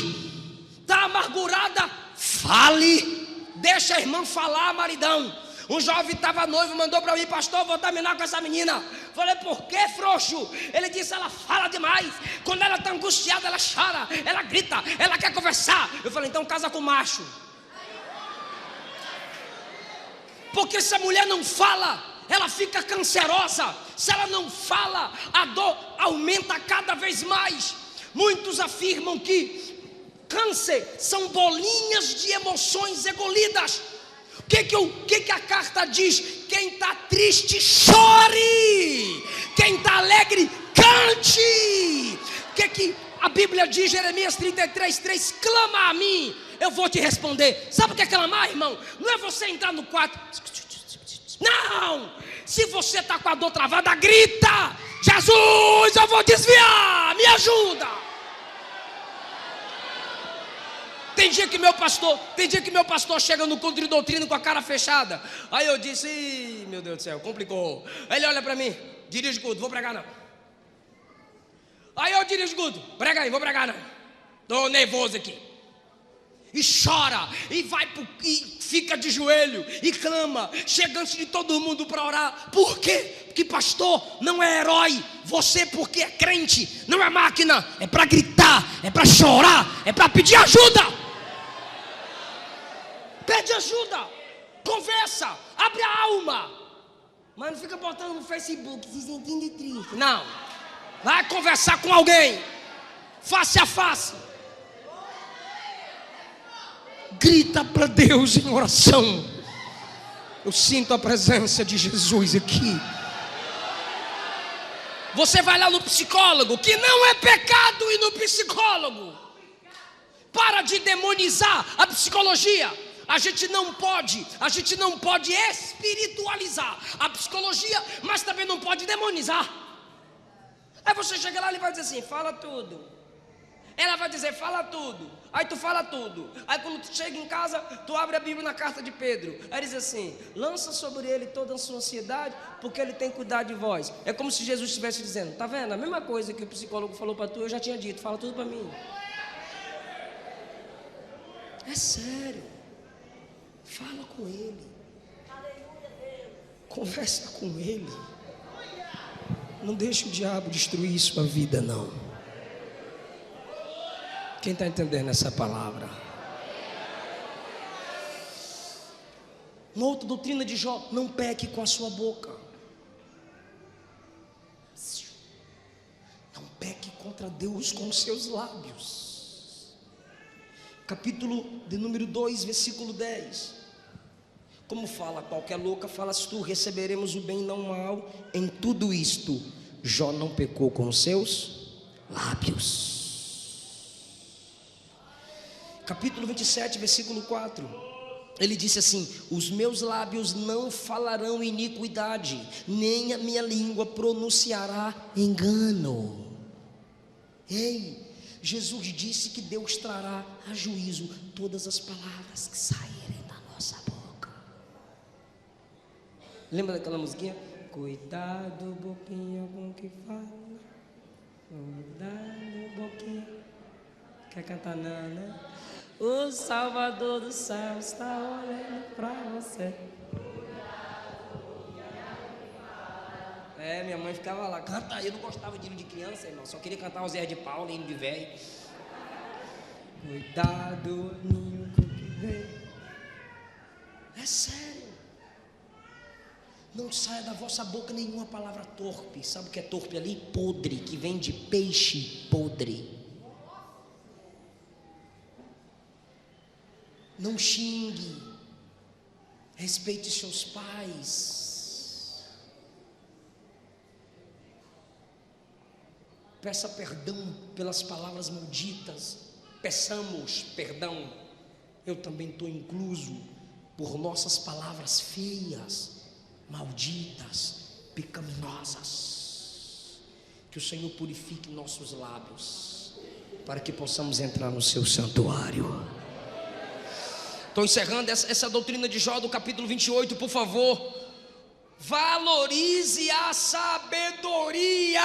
Está amargurada? Fale. Deixa a irmã falar, maridão. Um jovem estava noivo, mandou para mim: pastor, vou terminar com essa menina. Falei: por que, frouxo? Ele disse: ela fala demais. Quando ela está angustiada, ela chora, ela grita, ela quer conversar. Eu falei: então casa com macho. Porque se a mulher não fala, ela fica cancerosa. Se ela não fala, a dor aumenta cada vez mais. Muitos afirmam que câncer são bolinhas de emoções engolidas. O que a carta diz? Quem está triste, chore. Quem está alegre, cante. O que a Bíblia diz? Jeremias 33:3: clama a mim, eu vou te responder. Sabe o que é clamar, irmão? Não é você entrar no quarto. Não. Se você está com a dor travada, grita: Jesus, eu vou desviar, me ajuda. Tem dia que meu pastor chega no culto de doutrina com a cara fechada. Aí eu disse: ih, meu Deus do céu, complicou. Aí ele olha para mim: dirige o culto, vou pregar não. Aí eu dirijo o culto: prega aí, vou pregar não. Estou nervoso aqui. E chora, e e fica de joelho, e clama, chega antes de todo mundo para orar. Por quê? Porque pastor não é herói. Você, porque é crente, não é máquina. É para gritar, é para chorar, é para pedir ajuda. Pede ajuda, conversa, abre a alma. Mas não fica botando no Facebook se sentindo triste. Não, vai conversar com alguém, face a face. Grita para Deus em oração. Eu sinto a presença de Jesus aqui. Você vai lá no psicólogo, que não é pecado ir no psicólogo. Para de demonizar a psicologia. A gente não pode espiritualizar a psicologia, mas também não pode demonizar. Aí você chega lá e ele vai dizer assim: fala tudo. Ela vai dizer: fala tudo. Aí tu fala tudo. Aí quando tu chega em casa, tu abre a Bíblia na carta de Pedro. Aí diz assim: lança sobre ele toda a sua ansiedade, porque ele tem cuidado de vós. É como se Jesus estivesse dizendo: tá vendo? A mesma coisa que o psicólogo falou para tu, eu já tinha dito. Fala tudo para mim. É sério. Fala com ele. Conversa com ele. Não deixe o diabo destruir sua vida, não. Quem está entendendo essa palavra? Uma outra doutrina de Jó: não peque com a sua boca. Não peque contra Deus com os seus lábios. Capítulo de número 2, versículo 10. Como fala qualquer louca, falas tu: receberemos o bem, não o mal. Em tudo isto, Jó não pecou com os seus lábios. Capítulo 27, versículo 4. Ele disse assim: os meus lábios não falarão iniquidade, nem a minha língua pronunciará engano. Ei, Jesus disse que Deus trará a juízo todas as palavras que saírem da nossa boca. Lembra daquela musiquinha? Cuidado, boquinha, com o que fala. Cuidado, boquinha. Quer cantar não, né? O Salvador do céu está olhando para você. É, minha mãe ficava lá: canta aí. Eu não gostava de hino de criança, irmão. Só queria cantar o Zé de Paula, hino de velho. Cuidado, ninho com o que vem. É sério. Não saia da vossa boca nenhuma palavra torpe. Sabe o que é torpe ali? Podre, que vem de peixe podre. Não xingue. Respeite seus pais. Peça perdão pelas palavras malditas. Peçamos perdão. Eu também estou incluso por nossas palavras feias, malditas, pecaminosas. Que o Senhor purifique nossos lábios, para que possamos entrar no seu santuário. Estou encerrando essa doutrina de Jó do capítulo 28, por favor. Valorize a sabedoria.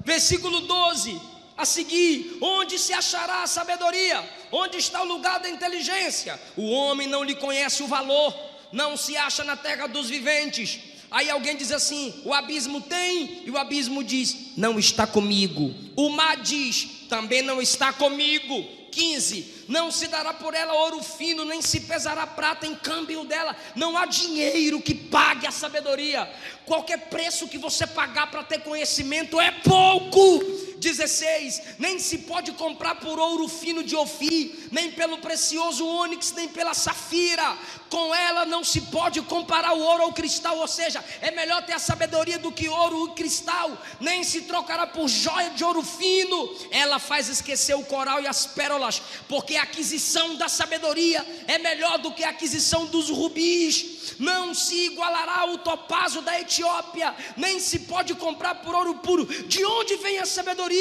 Versículo 12, a seguir: onde se achará a sabedoria? Onde está o lugar da inteligência? O homem não lhe conhece o valor, não se acha na terra dos viventes. Aí alguém diz assim: o abismo tem, e o abismo diz: não está comigo. O mar diz: também não está comigo. 15, não se dará por ela ouro fino, nem se pesará prata em câmbio dela. Não há dinheiro que pague a sabedoria. Qualquer preço que você pagar para ter conhecimento é pouco. 16, nem se pode comprar por ouro fino de Ofir, nem pelo precioso ônix, nem pela safira. Com ela não se pode comparar o ouro ao cristal. Ou seja, é melhor ter a sabedoria do que ouro e cristal. Nem se trocará por joia de ouro fino. Ela faz esquecer o coral e as pérolas, porque a aquisição da sabedoria é melhor do que a aquisição dos rubis. Não se igualará o topázio da Etiópia, nem se pode comprar por ouro puro. De onde vem a sabedoria?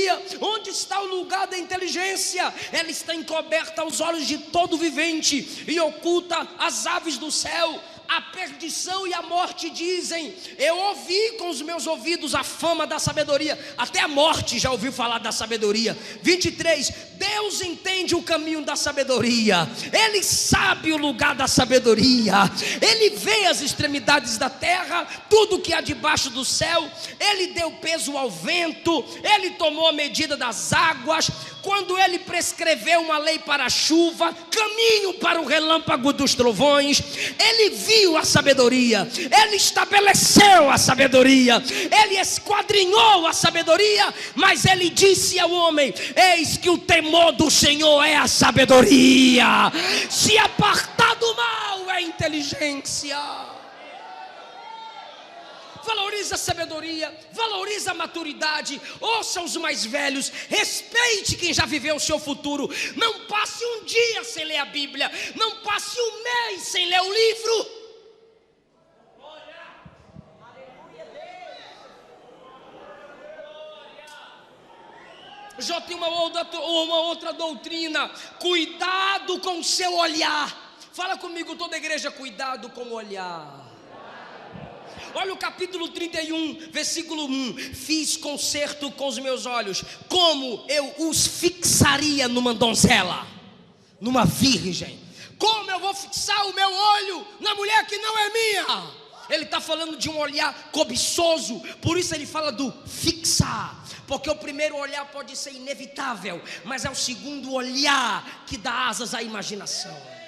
Onde está o lugar da inteligência? Ela está encoberta aos olhos de todo vivente e oculta as aves do céu. A perdição e a morte dizem: eu ouvi com os meus ouvidos a fama da sabedoria. Até a morte já ouviu falar da sabedoria. 23, Deus entende o caminho da sabedoria. Ele sabe o lugar da sabedoria. Ele vê as extremidades da terra, tudo que há debaixo do céu. Ele deu peso ao vento, ele tomou a medida das águas. Quando ele prescreveu uma lei para a chuva, caminho para o relâmpago dos trovões, ele viu a sabedoria, ele estabeleceu a sabedoria, ele esquadrinhou a sabedoria. Mas ele disse ao homem: eis que o temor do Senhor é a sabedoria, se apartar do mal é a inteligência. Valorize a sabedoria, valorize a maturidade. Ouça os mais velhos, respeite quem já viveu o seu futuro. Não passe um dia sem ler a Bíblia, não passe um mês sem ler o livro. Já tem uma outra doutrina: cuidado com o seu olhar. Fala comigo toda a igreja: cuidado com o olhar. Olha o capítulo 31, versículo 1: fiz concerto com os meus olhos, como eu os fixaria numa donzela, numa virgem. Como eu vou fixar o meu olho na mulher que não é minha? Ele está falando de um olhar cobiçoso, por isso ele fala do fixar. Porque o primeiro olhar pode ser inevitável, mas é o segundo olhar que dá asas à imaginação.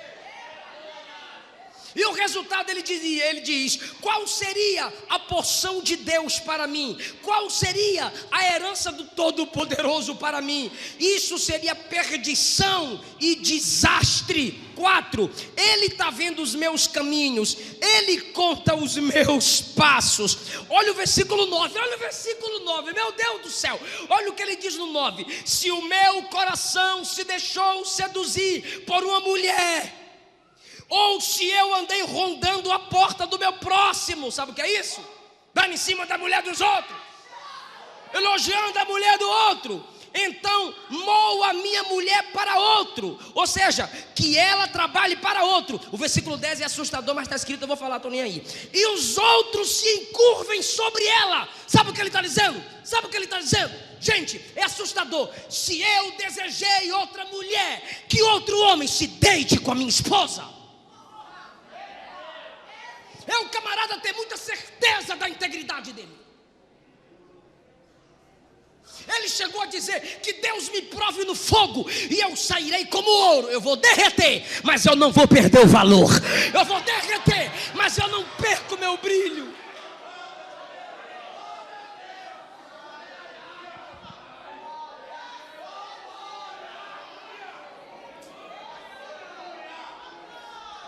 E o resultado ele diz: qual seria a porção de Deus para mim? Qual seria a herança do Todo-Poderoso para mim? Isso seria perdição e desastre. 4, ele está vendo os meus caminhos, ele conta os meus passos. Olha o versículo 9, meu Deus do céu. Olha o que ele diz no 9: se o meu coração se deixou seduzir por uma mulher, ou se eu andei rondando a porta do meu próximo. Sabe o que é isso? Dando em cima da mulher dos outros, elogiando a mulher do outro. Então moo a minha mulher para outro. Ou seja, que ela trabalhe para outro. O versículo 10 é assustador, mas está escrito, eu vou falar, estou nem aí. E os outros se encurvem sobre ela. Sabe o que ele está dizendo? Gente, é assustador. Se eu desejei outra mulher, que outro homem se deite com a minha esposa. É um camarada ter muita certeza da integridade dele. Ele chegou a dizer que Deus me prove no fogo e eu sairei como ouro. Eu vou derreter, mas eu não vou perder o valor. Eu vou derreter, mas eu não perco meu brilho.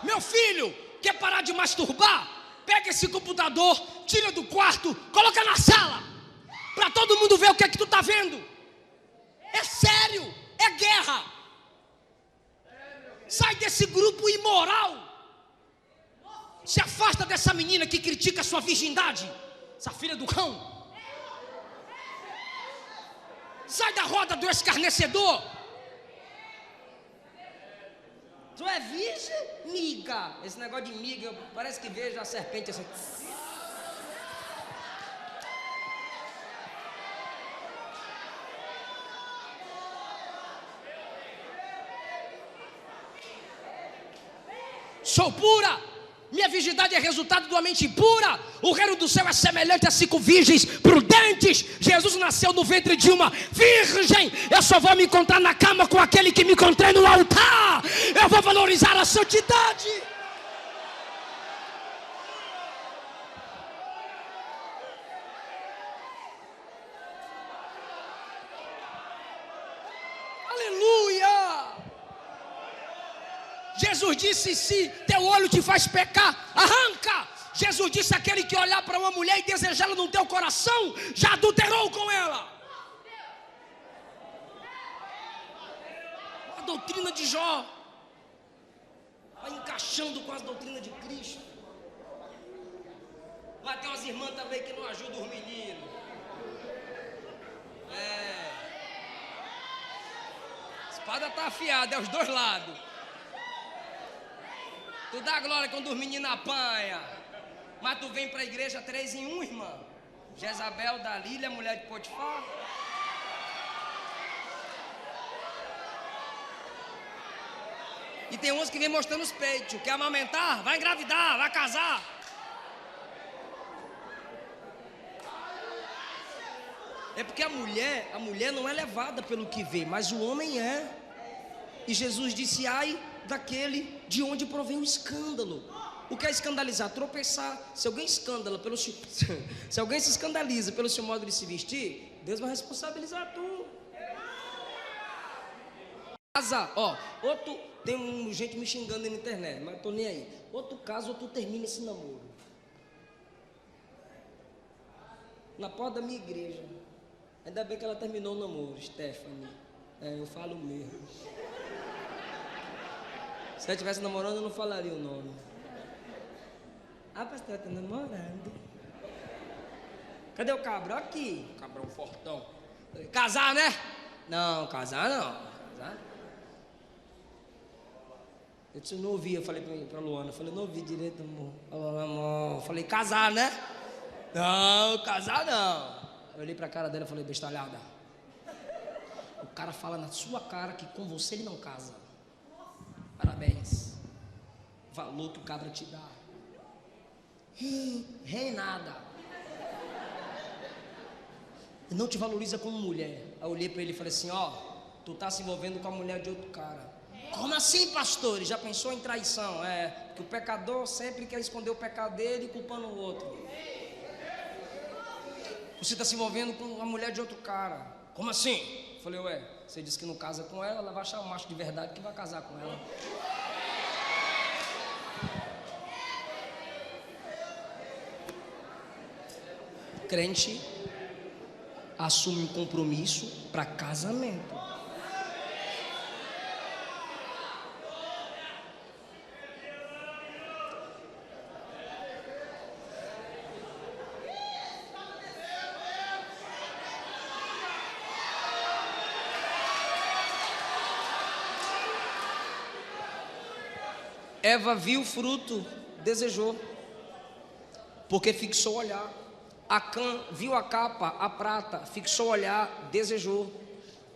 Meu filho, quer parar de masturbar? Pega esse computador, tira do quarto, coloca na sala, para todo mundo ver o que é que tu está vendo. É sério, é guerra. Sai desse grupo imoral. Se afasta dessa menina que critica a sua virgindade, essa filha do cão. Sai da roda do escarnecedor. Tu é virgem? Miga. Esse negócio de miga, parece que vejo a serpente assim. Sou pura. Minha virgindade é resultado de uma mente pura. O reino do céu é semelhante a 5 virgens prudentes. Jesus nasceu no ventre de uma virgem. Eu só vou me encontrar na cama com aquele que me encontrei no altar. Eu vou valorizar a santidade. Aleluia. Jesus disse: se teu olho te faz pecar, arranca. Jesus disse: aquele que olhar para uma mulher e desejá-la no teu coração, já adulterou com ela. A doutrina de Jó vai encaixando com as doutrinas de Cristo. Mas tem umas irmãs também que não ajudam os meninos. A espada está afiada, é os dois lados. Tu dá glória quando os meninos apanham. Mas tu vem para a igreja 3 em 1, irmã. Jezabel, Dalila, mulher de Potifar. E tem uns que vem mostrando os peitos. Quer amamentar? Vai engravidar, vai casar. É porque a mulher não é levada pelo que vê, mas o homem é. E Jesus disse: ai daquele de onde provém o escândalo. O que é escandalizar? Tropeçar. Se alguém se escandaliza pelo seu modo de se vestir, Deus vai responsabilizar tu. Casa, outro, tem gente me xingando na internet, mas tô nem aí. Outro caso, tu termina esse namoro na porta da minha igreja. Ainda bem que ela terminou o namoro, Stephanie. Eu falo mesmo. Se ela estivesse namorando, eu não falaria o nome. Ah, pastor, tá namorando. Cadê o cabra? Aqui. Cabrão fortão. Casar, né? Não, casar não. Casar. Eu disse: eu não ouvi. Eu falei pra Luana. Eu falei: não ouvi direito, amor. Amor. Eu falei: casar, né? Não, casar não. Eu olhei pra cara dela e falei: bestalhada. O cara fala na sua cara que com você ele não casa. Parabéns. Valor que o cabra te dá. Rei nada. Ele não te valoriza como mulher. Aí eu olhei para ele e falei assim: tu tá se envolvendo com a mulher de outro cara. Como assim, pastor? Ele já pensou em traição? Que o pecador sempre quer esconder o pecado dele culpando o outro. Você está se envolvendo com a mulher de outro cara. Como assim? Eu falei: você disse que não casa com ela vai achar um macho de verdade que vai casar com ela. Crente assume um compromisso para casamento. Eva viu o fruto, desejou, porque fixou o olhar. Acã viu a capa, a prata, fixou o olhar, desejou.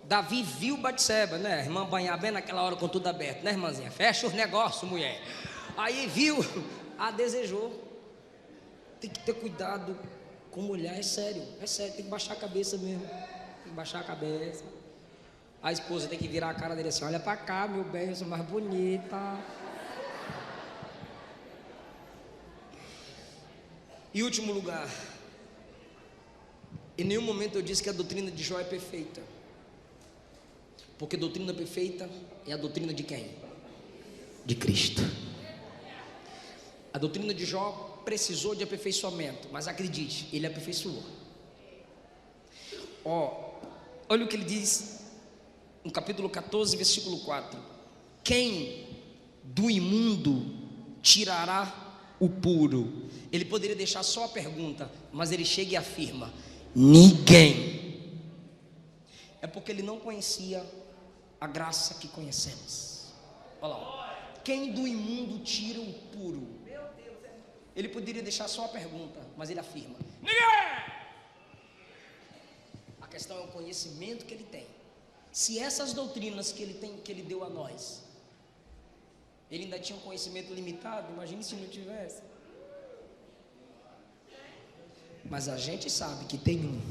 Davi viu Batseba, né? A irmã banhar bem naquela hora com tudo aberto, né, irmãzinha? Fecha os negócios, mulher. Aí viu, desejou. Tem que ter cuidado com mulher, é sério, tem que baixar a cabeça mesmo. Tem que baixar a cabeça. A esposa tem que virar a cara dele assim: olha pra cá, meu bem, eu sou mais bonita. E último lugar, em nenhum momento eu disse que a doutrina de Jó é perfeita, porque a doutrina perfeita é a doutrina de quem? De Cristo. A doutrina de Jó precisou de aperfeiçoamento, mas acredite, ele aperfeiçoou. Olha o que ele diz no capítulo 14, versículo 4: quem do imundo tirará o puro? Ele poderia deixar só a pergunta, mas ele chega e afirma: ninguém. É porque ele não conhecia a graça que conhecemos. Olha lá. Quem do imundo tira o puro? Ele poderia deixar só a pergunta, mas ele afirma: ninguém! A questão é o conhecimento que ele tem. Se essas doutrinas que ele tem, que ele deu a nós, ele ainda tinha um conhecimento limitado, imagine se não tivesse. Mas a gente sabe que tem um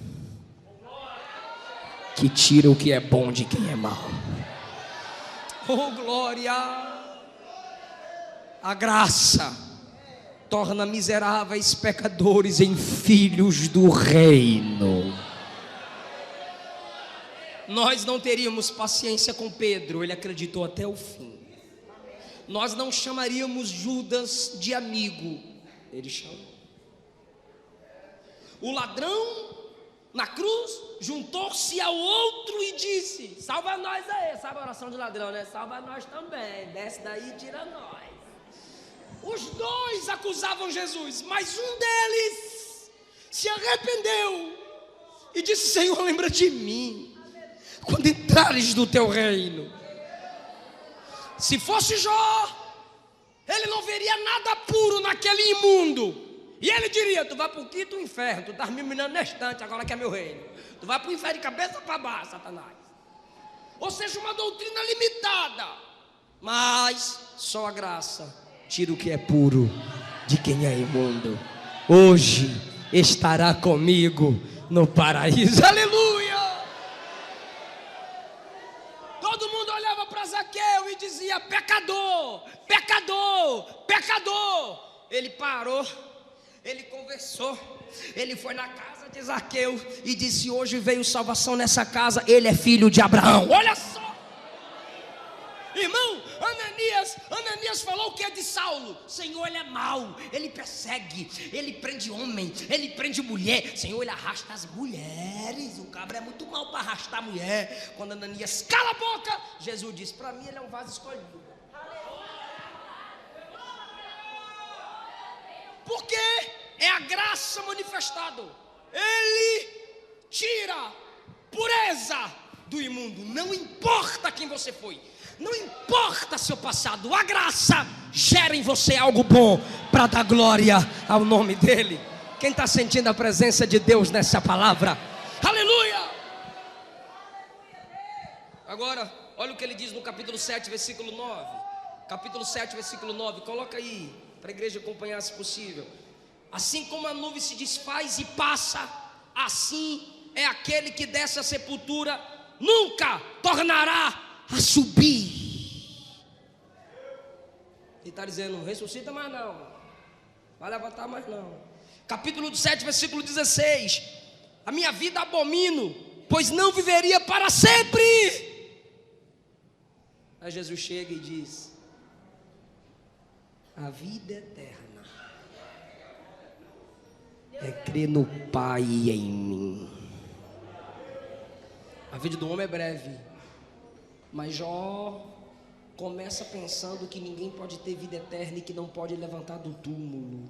que tira o que é bom de quem é mau. Oh, glória! A graça torna miseráveis pecadores em filhos do reino. Nós não teríamos paciência com Pedro, ele acreditou até o fim. Nós não chamaríamos Judas de amigo, ele chamou. O ladrão na cruz juntou-se ao outro e disse: salva nós aí. Sabe a oração de ladrão, né? Salva nós também, desce daí e tira nós. Os dois acusavam Jesus, mas um deles se arrependeu e disse: Senhor, lembra de mim quando entrares no teu reino. Se fosse Jó, ele não veria nada puro naquele imundo. E ele diria: tu vai para o quinto inferno, tu estás me minando na estante, agora que é meu reino. Tu vai para o inferno de cabeça para baixo, Satanás. Ou seja, uma doutrina limitada. Mas só a graça tira o que é puro de quem é imundo. Hoje estará comigo no paraíso. Aleluia! Todo mundo olhava para Zaqueu e dizia: pecador, pecador, pecador. Ele parou, ele conversou, ele foi na casa de Zaqueu e disse: hoje veio salvação nessa casa, ele é filho de Abraão. Olha só, irmão, Ananias falou que é de Saulo. Senhor, ele é mau, ele persegue, ele prende homem, ele prende mulher. Senhor, ele arrasta as mulheres. O cabra é muito mau para arrastar a mulher. Quando Ananias cala a boca, Jesus disse: para mim ele é um vaso escolhido. Porque é a graça manifestada. Ele tira pureza do imundo. Não importa quem você foi, não importa seu passado, a graça gera em você algo bom para dar glória ao nome dele. Quem está sentindo a presença de Deus nessa palavra? Aleluia! Agora, olha o que ele diz no capítulo 7, versículo 9. Capítulo 7, versículo 9. Coloca aí, para a igreja acompanhar se possível. Assim como a nuvem se desfaz e passa, assim é aquele que desce à sepultura, nunca tornará a subir. Ele está dizendo: não ressuscita mais não, vai levantar mais não. Capítulo 7, versículo 16. A minha vida abomino, pois não viveria para sempre. Aí Jesus chega e diz: a vida eterna é crer no Pai e em mim. A vida do homem é breve, mas Jó começa pensando que ninguém pode ter vida eterna e que não pode levantar do túmulo.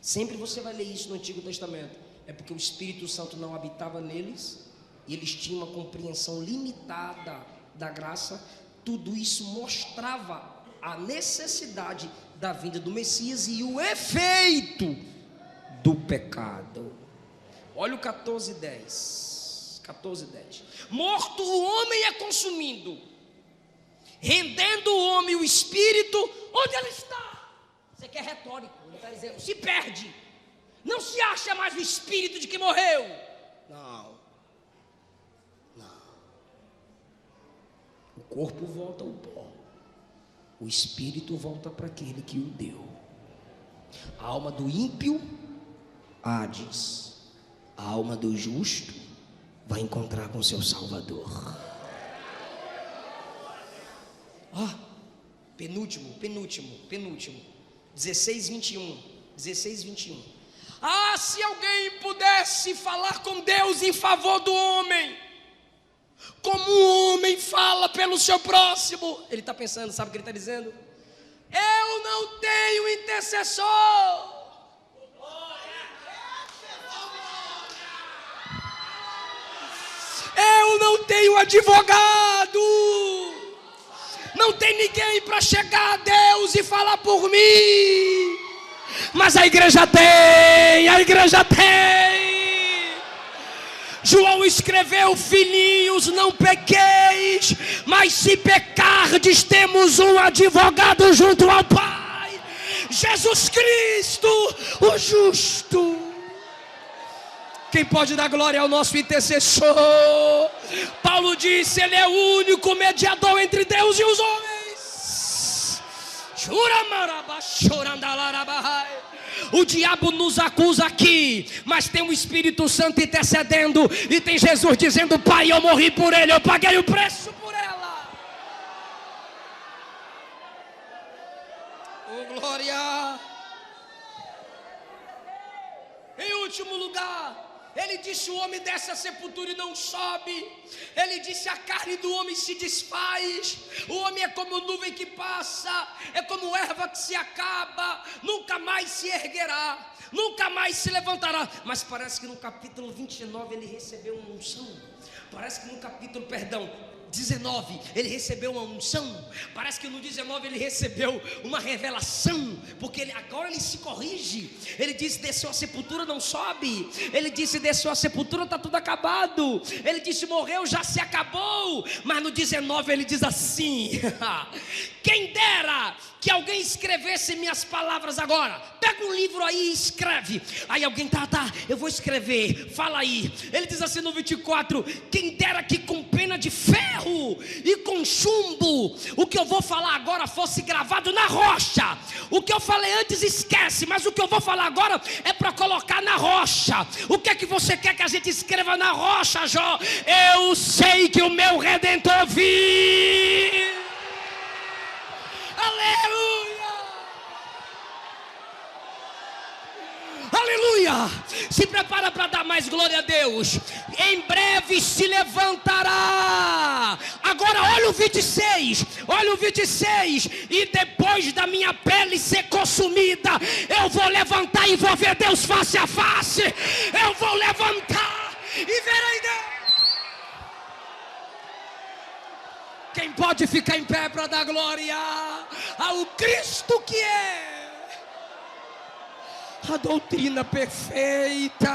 Sempre você vai ler isso no Antigo Testamento. É porque o Espírito Santo não habitava neles e eles tinham uma compreensão limitada da graça. Tudo isso mostrava a necessidade da vinda do Messias e o efeito do pecado. Olha o 14:10. 14:10. Morto o homem é consumido, rendendo o homem o espírito, onde ele está? Isso aqui é retórico, ele está dizendo: se perde, não se acha mais o espírito de que morreu. Não. O corpo volta ao pó, o espírito volta para aquele que o deu. A alma do ímpio, Hades. A alma do justo vai encontrar com seu Salvador. Penúltimo. 16:21. Ah, se alguém pudesse falar com Deus em favor do homem, como um homem fala pelo seu próximo. Ele está pensando, sabe o que ele está dizendo? Eu não tenho intercessor. Eu não tenho advogado. Não Não tem ninguém para chegar a Deus e falar por mim. Mas a igreja tem, a igreja tem. João escreveu: filhinhos, não pequeis, mas se pecardes, temos um advogado junto ao Pai, Jesus Cristo, o justo. Quem pode dar glória ao nosso intercessor? Paulo disse: ele é o único mediador entre Deus e os homens. O diabo nos acusa aqui, mas tem o Espírito Santo intercedendo, e tem Jesus dizendo: Pai, eu morri por ele, eu paguei o preço por ela. Oh, glória. Em último lugar, ele disse: o homem desce à sepultura e não sobe. Ele disse: a carne do homem se desfaz. O homem é como nuvem que passa, é como erva que se acaba, nunca mais se erguerá, nunca mais se levantará. Mas parece que no capítulo 29 ele recebeu uma unção. Parece que no capítulo, 19, ele recebeu uma unção. Parece que no 19 ele recebeu uma revelação, porque agora ele se corrige. Ele disse: desceu a sepultura, não sobe. Ele disse: desceu a sepultura, está tudo acabado. Ele disse: morreu, já se acabou. Mas no 19 ele diz assim: quem dera que alguém escrevesse minhas palavras agora. Pega um livro aí e escreve. Aí alguém, tá, eu vou escrever, fala aí. Ele diz assim no 24: quem dera que com pena de ferro e com chumbo o que eu vou falar agora fosse gravado na rocha. O que eu falei antes esquece, mas o que eu vou falar agora é para colocar na rocha. O que é que você quer que a gente escreva na rocha, Jó? Eu sei que o meu Redentor vive. Aleluia! Aleluia! Se prepara para dar mais glória a Deus. Em breve se levantará. Agora olha o 26. Olha o 26. E depois da minha pele ser consumida, eu vou levantar e vou ver Deus face a face. Eu vou levantar e verei Deus. Quem pode ficar em pé para dar glória ao Cristo que é a doutrina perfeita?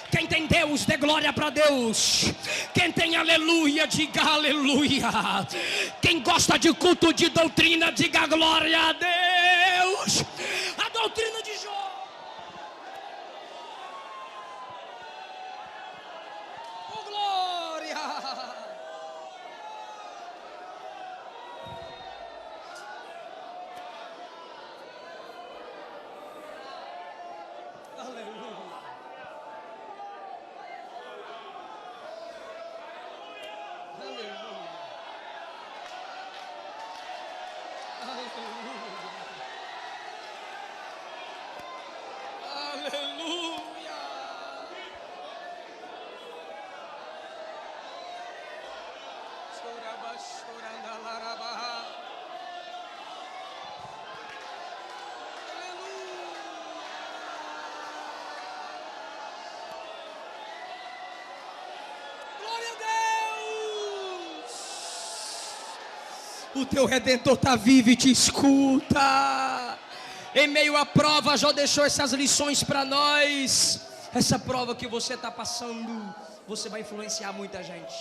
Quem tem Deus, dê glória para Deus. Quem tem aleluia, diga aleluia. Quem gosta de culto de doutrina, diga glória a Deus. A doutrina de Jó. O teu Redentor está vivo e te escuta. Em meio à prova, Jó deixou essas lições para nós. Essa prova que você está passando, você vai influenciar muita gente,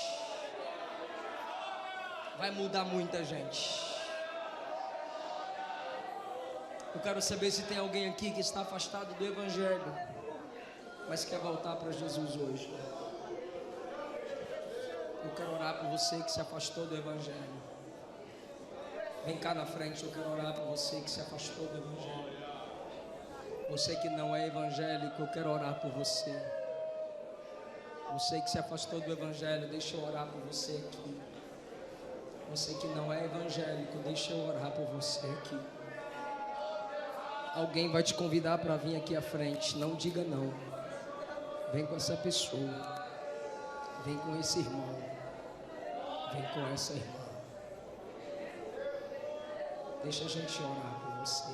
vai mudar muita gente. Eu quero saber se tem alguém aqui que está afastado do Evangelho, mas quer voltar para Jesus hoje. Eu quero orar por você que se afastou do Evangelho. Vem cá na frente, eu quero orar por você que se afastou do Evangelho. Você que não é evangélico, eu quero orar por você. Você que se afastou do Evangelho, deixa eu orar por você aqui. Você que não é evangélico, deixa eu orar por você aqui. Alguém vai te convidar para vir aqui à frente, não diga não. Vem com essa pessoa. Vem com esse irmão. Vem com essa irmã. Deixa a gente orar por você.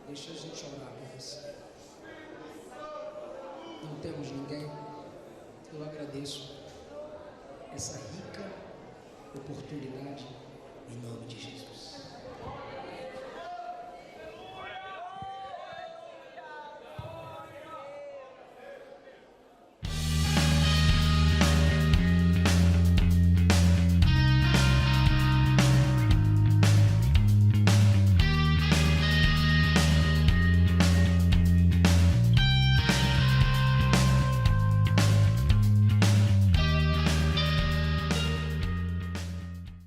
Deixa a gente orar por você. não temos ninguém, eu agradeço essa rica oportunidade em nome de Jesus.